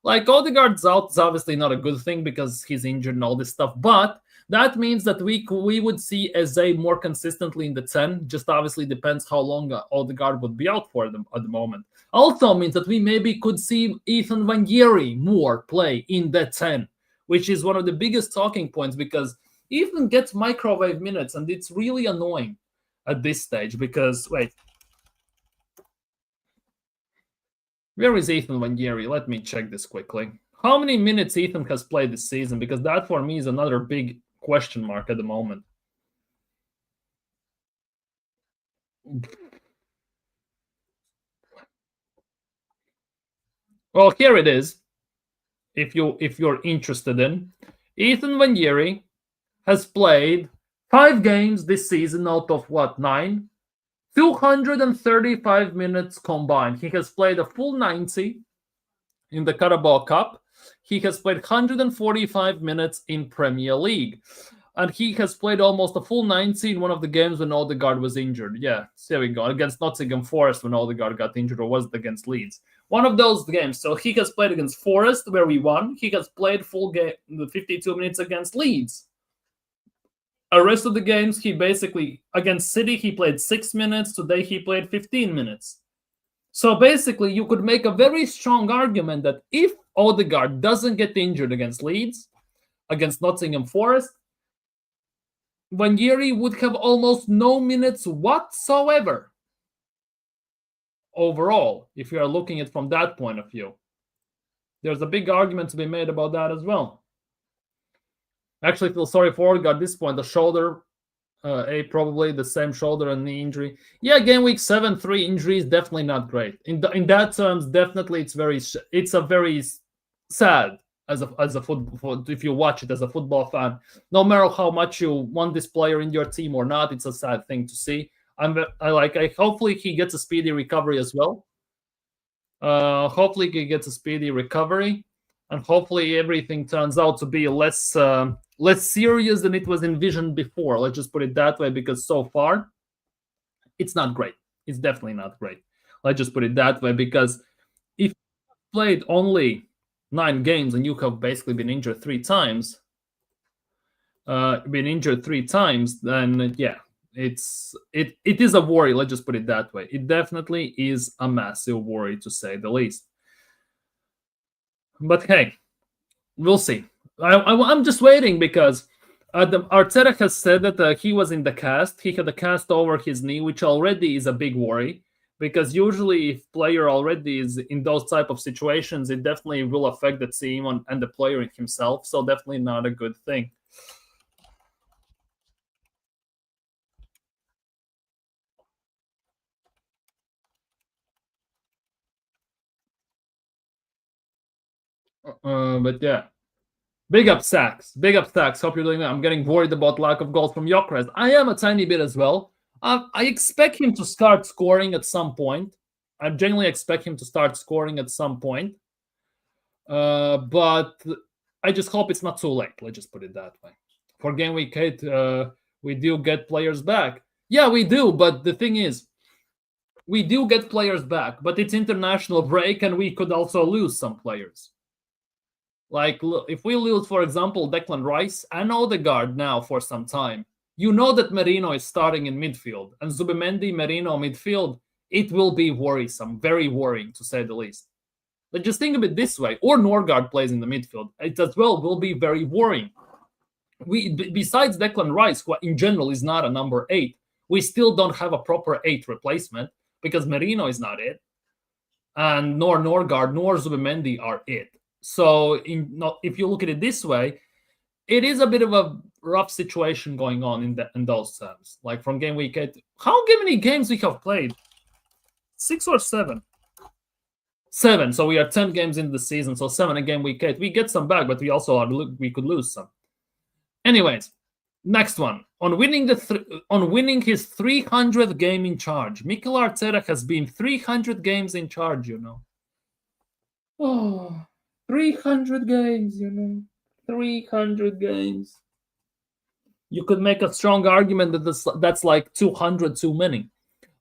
Like, Odegaard's out is obviously not a good thing because he's injured and all this stuff, but that means that we would see Eze more consistently in the 10. Just obviously depends how long Odegaard would be out for them at the moment. Also means that we maybe could see Ethan Vangieri more play in the 10, which is one of the biggest talking points because Ethan gets microwave minutes, and it's really annoying at this stage because, wait, where is Ethan Vangieri? Let me check this quickly. How many minutes Ethan has played this season? Because that for me is another big question mark at the moment. Well, here it is. If you're interested in, Ethan Vangieri has played 5 games this season out of what, 9? 235 minutes combined. He has played a full 90 in the Carabao Cup. He has played 145 minutes in Premier League. And he has played almost a full 90 in one of the games when Odegaard was injured. Yeah, there we go. Against Nottingham Forest when Odegaard got injured, or was it against Leeds? One of those games. So he has played against Forest, where we won. He has played full game, 52 minutes against Leeds. The rest of the games, he basically, against City, he played 6 minutes. Today, he played 15 minutes. So basically, you could make a very strong argument that if Odegaard doesn't get injured against Leeds, against Nottingham Forest, Vangieri would have almost no minutes whatsoever overall, if you are looking at it from that point of view. There's a big argument to be made about that as well. Actually, feel sorry for Odegaard at this point. The shoulder, probably the same shoulder and knee injury. Yeah, game week 7, 3 injuries, definitely not great. In that terms, definitely it's a very sad as a football, if you watch it as a football fan. No matter how much you want this player in your team or not, it's a sad thing to see. Hopefully he gets a speedy recovery as well. Hopefully he gets a speedy recovery, and hopefully everything turns out to be less serious than it was envisioned before. Let's just put it that way, because so far it's not great. It's definitely not great. Let's just put it that way, because if you played only 9 games and you have basically been injured 3 times, then yeah, it is a worry. Let's just put it that way. It definitely is a massive worry, to say the least. But hey, we'll see. I'm just waiting because Arteta has said that he was in the cast. He had a cast over his knee, which already is a big worry, because usually if player already is in those type of situations, it definitely will affect the team and the player himself. So definitely not a good thing. But yeah. Big up Sacks. Big up Sacks. Hope you're doing well. I'm getting worried about lack of goals from Gyökeres. I am a tiny bit as well. I expect him to start scoring at some point. I genuinely expect him to start scoring at some point. But I just hope it's not too late. Let's just put it that way. For game week 8, we do get players back. Yeah, we do. But the thing is, we do get players back. But it's international break, and we could also lose some players. Like, if we lose, for example, Declan Rice and Odegaard now for some time, you know that Merino is starting in midfield, and Zubimendi, Merino midfield, it will be worrisome, very worrying to say the least. But just think of it this way, or Norgard plays in the midfield, it as well will be very worrying. Besides Declan Rice, who in general is not a number 8, we still don't have a proper 8 replacement because Merino is not it, and nor Norgard nor Zubimendi are it. So if you look at it this way, it is a bit of a rough situation going on in those terms. Like from game week 8, how many games we have played? 6 or 7? 7. So we are 10 games into the season. So 7 in game week 8. We get some back, but we also we could lose some. Anyways, next one. On winning his 300th game in charge, Mikel Arteta has been 300 games in charge. Oh. 300 games, 300 games. You could make a strong argument that that's like 200 too many.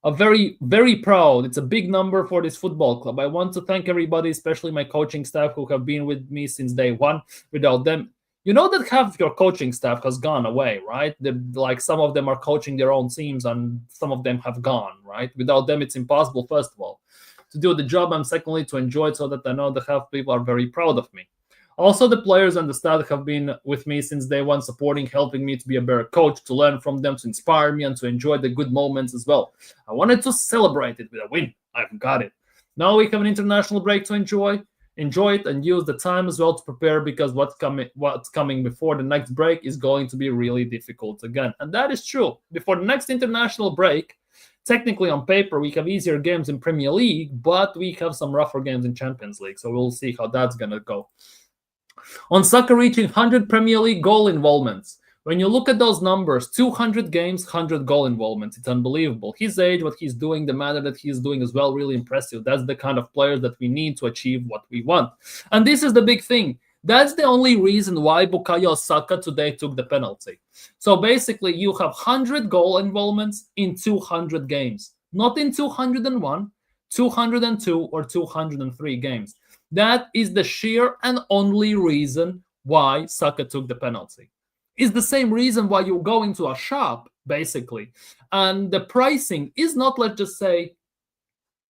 Very, very proud. It's a big number for this football club. I want to thank everybody, especially my coaching staff who have been with me since day one. Without them, you know that half of your coaching staff has gone away, right? Like some of them are coaching their own teams and some of them have gone, right? Without them, it's impossible, first of all, to do the job, and secondly, to enjoy it, so that I know that half people are very proud of me. Also, the players and the staff have been with me since day one, supporting, helping me to be a better coach, to learn from them, to inspire me, and to enjoy the good moments as well. I wanted to celebrate it with a win. I've got it. Now we have an international break to enjoy it, and use the time as well to prepare, because what's coming before the next break is going to be really difficult again. And that is true. Before the next international break, technically, on paper, we have easier games in Premier League, but we have some rougher games in Champions League. So we'll see how that's going to go. On Saka reaching 100 Premier League goal involvements. When you look at those numbers, 200 games, 100 goal involvements, it's unbelievable. His age, what he's doing, the manner that he's doing as well, really impressive. That's the kind of players that we need to achieve what we want. And this is the big thing. That's the only reason why Bukayo Saka today took the penalty. So basically, you have 100 goal involvements in 200 games, not in 201, 202, or 203 games. That is the sheer and only reason why Saka took the penalty. It's the same reason why you go into a shop, basically, and the pricing is not, let's just say,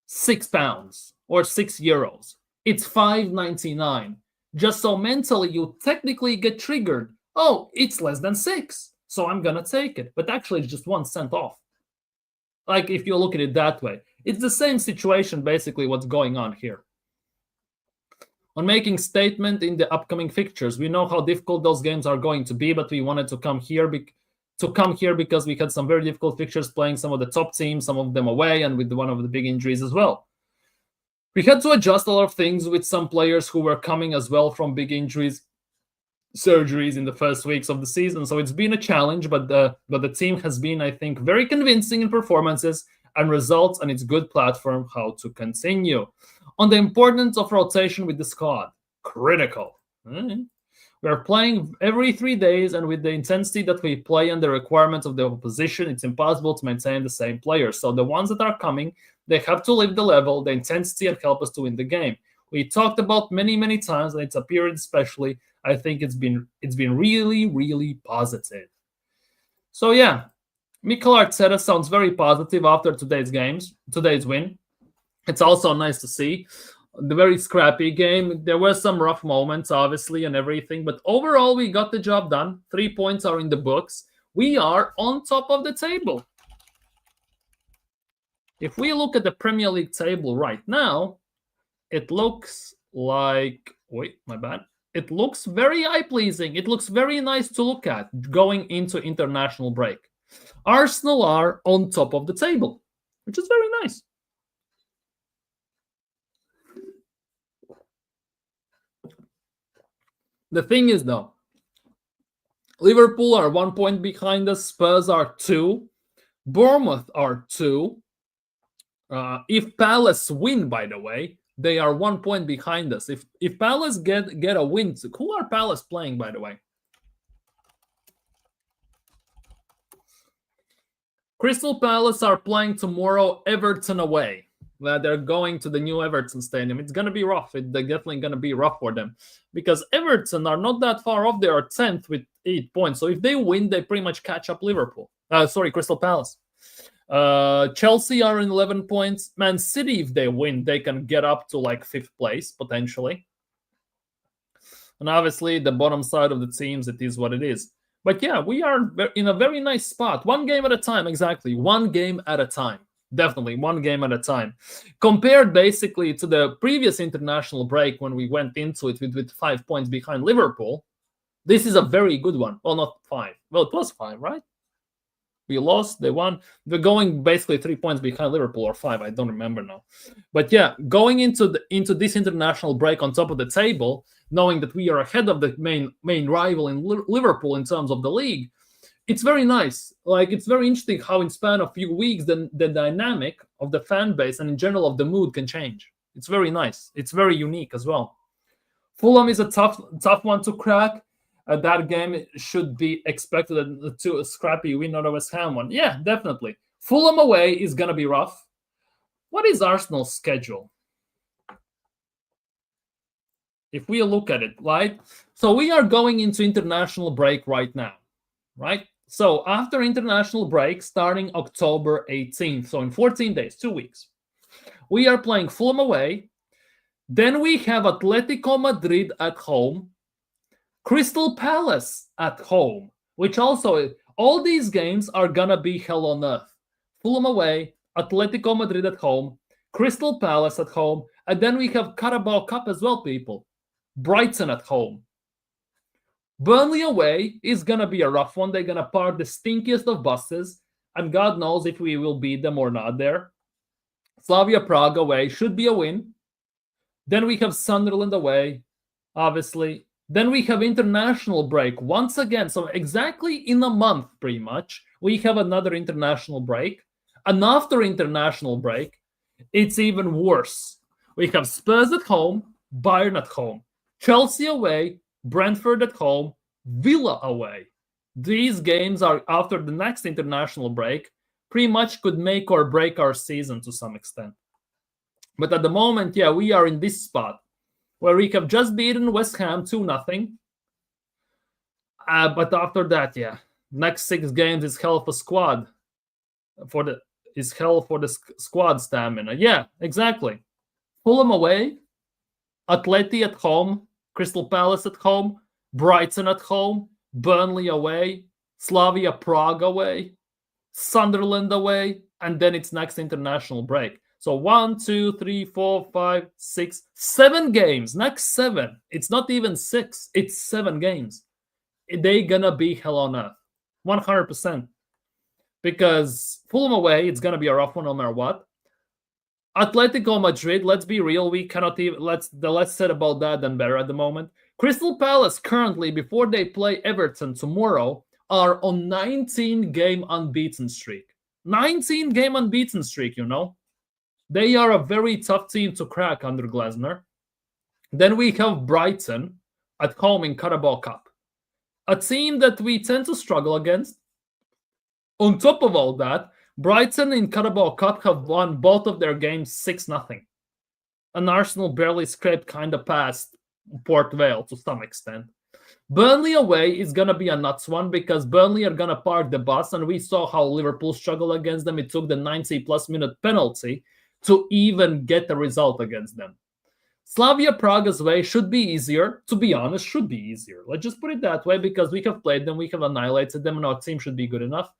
£6 or €6. It's $5.99. Just so mentally you technically get triggered. Oh, it's less than 6, so I'm going to take it. But actually, it's just 1 cent off. Like, if you look at it that way. It's the same situation, basically, what's going on here. On making statement in the upcoming fixtures, we know how difficult those games are going to be, but we wanted to come here because we had some very difficult fixtures, playing some of the top teams, some of them away, and with one of the big injuries as well. We had to adjust a lot of things with some players who were coming as well from big injuries, surgeries in the first weeks of the season. So it's been a challenge, but the team has been, I think, very convincing in performances and results, and it's a good platform how to continue. On the importance of rotation with the squad, critical. We are playing every 3 days, and with the intensity that we play and the requirements of the opposition, it's impossible to maintain the same players. So the ones that are coming, they have to lift the level, the intensity, and help us to win the game. We talked about many, many times, and it's a period especially. I think it's been really, really positive. So yeah, Mikel Arteta sounds very positive after today's win. It's also nice to see the very scrappy game. There were some rough moments, obviously, and everything, but overall, we got the job done. 3 points are in the books. We are on top of the table. If we look at the Premier League table right now, it looks like... Wait, my bad. It looks very eye-pleasing. It looks very nice to look at going into international break. Arsenal are on top of the table, which is very nice. The thing is, though, Liverpool are 1 point behind us, Spurs are 2, Bournemouth are 2. If Palace win, by the way, they are 1 point behind us. If Palace get a win, who are Palace playing, by the way? Crystal Palace are playing tomorrow Everton away. They're going to the new Everton Stadium. It's going to be rough. They're definitely going to be rough for them because Everton are not that far off. They are 10th with 8 points. So if they win, they pretty much catch up Liverpool. Crystal Palace. Chelsea are in 11 points. Man City, if they win, they can get up to like 5th place, potentially. And obviously, the bottom side of the teams, it is what it is. But yeah, we are in a very nice spot. One game at a time, exactly. One game at a time. Definitely, one game at a time. Compared basically to the previous international break when we went into it with 5 points behind Liverpool, this is a very good one. Well, not 5. Well, it was 5, right? We lost, they won. They're going basically 3 points behind Liverpool, or 5. I don't remember now. But yeah, going into this international break on top of the table, knowing that we are ahead of the main rival in Liverpool in terms of the league, it's very nice. Like, it's very interesting how in span of a few weeks the dynamic of the fan base and in general of the mood can change. It's very nice. It's very unique as well. Fulham is a tough one to crack. That game should be expected to a scrappy win, not a West Ham one. Yeah, definitely. Fulham away is going to be rough. What is Arsenal's schedule? If we look at it, right? So we are going into international break right now, right? So after international break, starting October 18th, so in 14 days, 2 weeks, we are playing Fulham away. Then we have Atletico Madrid at home, Crystal Palace at home, which also, all these games are gonna be hell on earth. Fulham away, Atletico Madrid at home, Crystal Palace at home, and then we have Carabao Cup as well, people. Brighton at home. Burnley away is gonna be a rough one. They're gonna park the stinkiest of buses, and God knows if we will beat them or not there. Slavia Prague away should be a win. Then we have Sunderland away, obviously. Then we have international break once again. So exactly in a month, pretty much, we have another international break. And after international break, it's even worse. We have Spurs at home, Bayern at home, Chelsea away, Brentford at home, Villa away. These games are after the next international break, pretty much could make or break our season to some extent. But at the moment, yeah, we are in this spot where we have just beaten West Ham 2-0. But after that, yeah, next 6 games is hell of a squad for the squad stamina. Yeah, exactly. Fulham away, Atleti at home, Crystal Palace at home, Brighton at home, Burnley away, Slavia Prague away, Sunderland away, and then it's next international break. So 1, 2, 3, 4, 5, 6, 7 games. Next 7. It's not even 6. It's 7 games. They gonna be hell on earth. 100%. Because Fulham away, it's gonna be a rough one no matter what. Atletico Madrid, let's be real, we cannot even the less said about that than better at the moment. Crystal Palace currently, before they play Everton tomorrow, are on 19-game unbeaten streak. 19-game unbeaten streak, you know. They are a very tough team to crack under Glasner. Then we have Brighton at home in Carabao Cup. A team that we tend to struggle against. On top of all that, Brighton in Carabao Cup have won both of their games 6-0. And Arsenal barely scraped kind of past Port Vale to some extent. Burnley away is going to be a nuts one because Burnley are going to park the bus, and we saw how Liverpool struggled against them. It took the 90-plus minute penalty to even get the result against them. Slavia Prague's way should be easier. To be honest, should be easier. Let's just put it that way because we have played them, we have annihilated them, and our team should be good enough.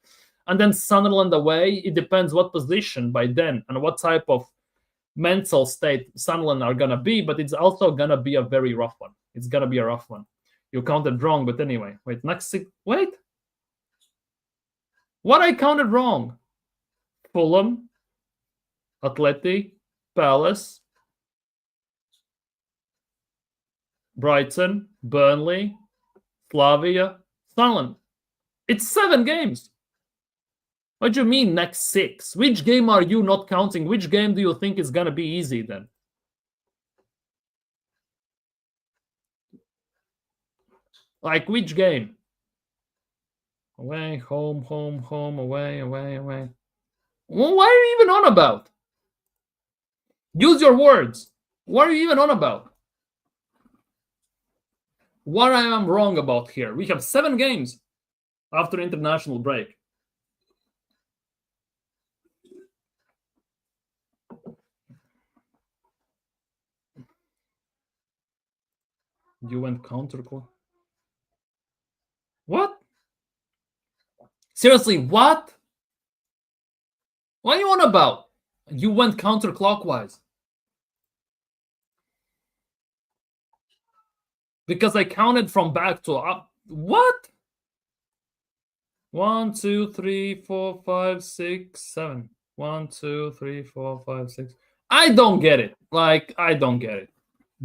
And then Sunderland away, it depends what position by then and what type of mental state Sunderland are going to be, but it's also going to be a very rough one. It's going to be a rough one. You counted wrong, but anyway. Wait, wait. What I counted wrong? Fulham, Atleti, Palace, Brighton, Burnley, Slavia, Sunderland. It's 7 games. What do you mean next 6? Which game are you not counting? Which game do you think is going to be easy then? Like which game? Away, home, home, home, away, away, away. Well, what are you even on about? Use your words. What are you even on about? What I am wrong about here? We have 7 games after international break. You went counterclockwise. What? Seriously, what? What are you on about? You went counterclockwise. Because I counted from back to up. What? 1, 2, 3, 4, 5, 6, 7. 1, 2, 3, 4, 5, 6. I don't get it. Like, I don't get it.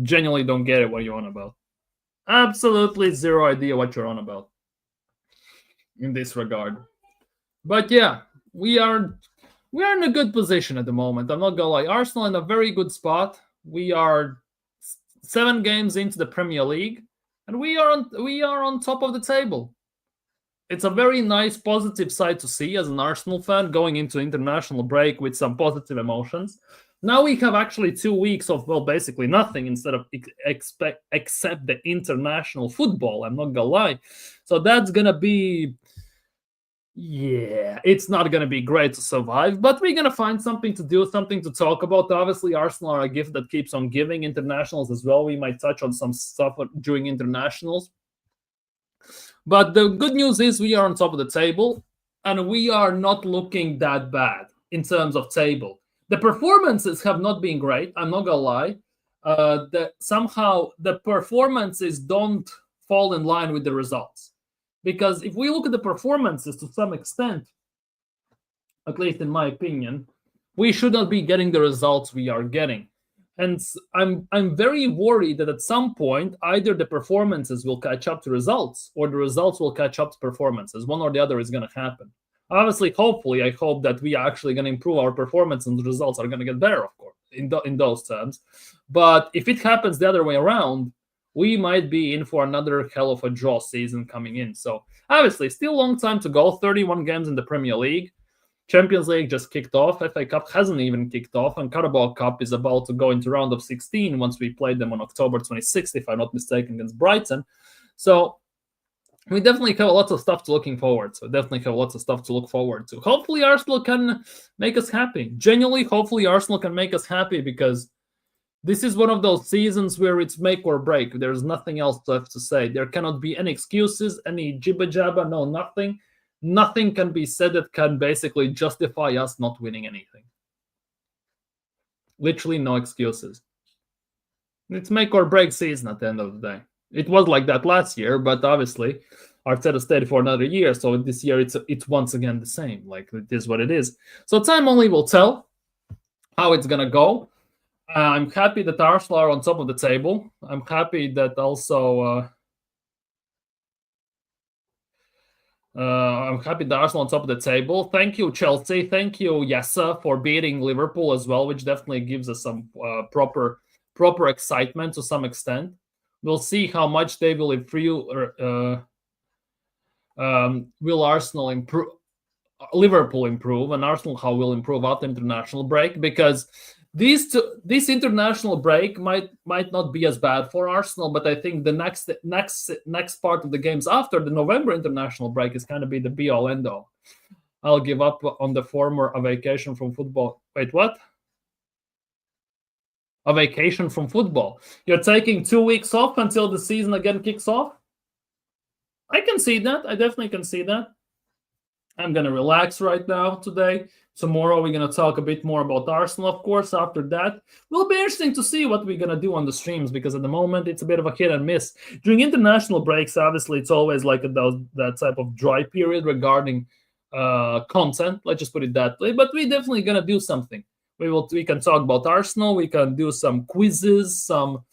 Genuinely don't get it what you're on about. Absolutely zero idea what you're on about in this regard. But yeah, we are in a good position at the moment. I'm not gonna lie. Arsenal in a very good spot. We are 7 games into the Premier League, and we are on top of the table. It's a very nice, positive side to see as an Arsenal fan going into international break with some positive emotions. Now we have actually 2 weeks of, well, basically nothing instead of except the international football. I'm not gonna lie. So that's gonna be, yeah, it's not gonna be great to survive, but we're gonna find something to do, something to talk about. Obviously, Arsenal are a gift that keeps on giving. Internationals as well. We might touch on some stuff during internationals. But the good news is we are on top of the table, and we are not looking that bad in terms of table. The performances have not been great. I'm not gonna lie. Somehow the performances don't fall in line with the results. Because if we look at the performances to some extent, at least in my opinion, we should not be getting the results we are getting. And I'm very worried that at some point, either the performances will catch up to results or the results will catch up to performances. One or the other is going to happen. Obviously, hopefully, I hope that we are actually going to improve our performance and the results are going to get better, of course, in those terms. But if it happens the other way around, we might be in for another hell of a draw season coming in. So obviously, still a long time to go. 31 games in the Premier League. Champions League just kicked off. FA Cup hasn't even kicked off. And Carabao Cup is about to go into round of 16 once we play them on October 26th, if I'm not mistaken, against Brighton. So we definitely have lots of stuff to looking forward to. Definitely have lots of stuff to look forward to. Hopefully Arsenal can make us happy. Genuinely, hopefully Arsenal can make us happy because this is one of those seasons where it's make or break. There's nothing else left to say. There cannot be any excuses, any jibba jabba, no, nothing. Nothing can be said that can basically justify us not winning anything. Literally no excuses. It's make or break season at the end of the day. It was like that last year, but obviously Arteta stayed for another year, so this year it's once again the same. Like, it is what it is. So time only will tell how it's gonna go. I'm happy that Arsenal are on top of the table. I'm happy that also I'm happy that Arsenal on top of the table. Thank you, Chelsea. Thank you, Yessa, for beating Liverpool as well, which definitely gives us some proper excitement to some extent. We'll see how much they will improve. Will Arsenal improve? Liverpool improve, and Arsenal how will improve after international break, because this international break might not be as bad for Arsenal, but I think the next part of the games after the November international break is kind of be the be all end all. I'll give up on the former a vacation from football. Wait, what? A vacation from football? You're taking 2 weeks off until the season again kicks off? I can see that. I definitely can see that. I'm going to relax right now today. Tomorrow, we're going to talk a bit more about Arsenal, of course. After that, will be interesting to see what we're going to do on the streams, because at the moment, it's a bit of a hit and miss. During international breaks, obviously, it's always like that type of dry period regarding content. Let's just put it that way. But we're definitely going to do something. We can talk about Arsenal. We can do some quizzes, some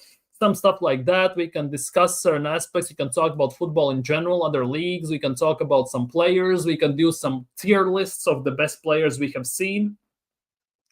some stuff like that. We can discuss certain aspects. We can talk about football in general, other leagues. We can talk about some players. We can do some tier lists of the best players we have seen,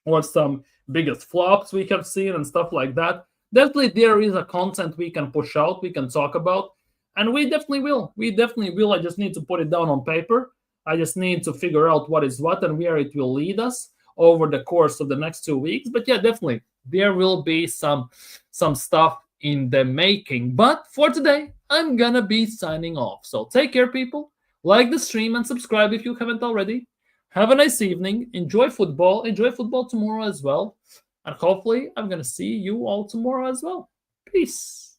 or some biggest flops we have seen, and stuff like that. Definitely, there is a content we can push out, we can talk about, and we definitely will. We definitely will. I just need to put it down on paper. I just need to figure out what is what and where it will lead us over the course of the next 2 weeks. But yeah, definitely, there will be some stuff in the making. But for today, I'm gonna be signing off. So take care, people. Like the stream and subscribe if you haven't already. Have a nice evening. Enjoy football. Enjoy football tomorrow as well. And hopefully, I'm gonna see you all tomorrow as well. Peace.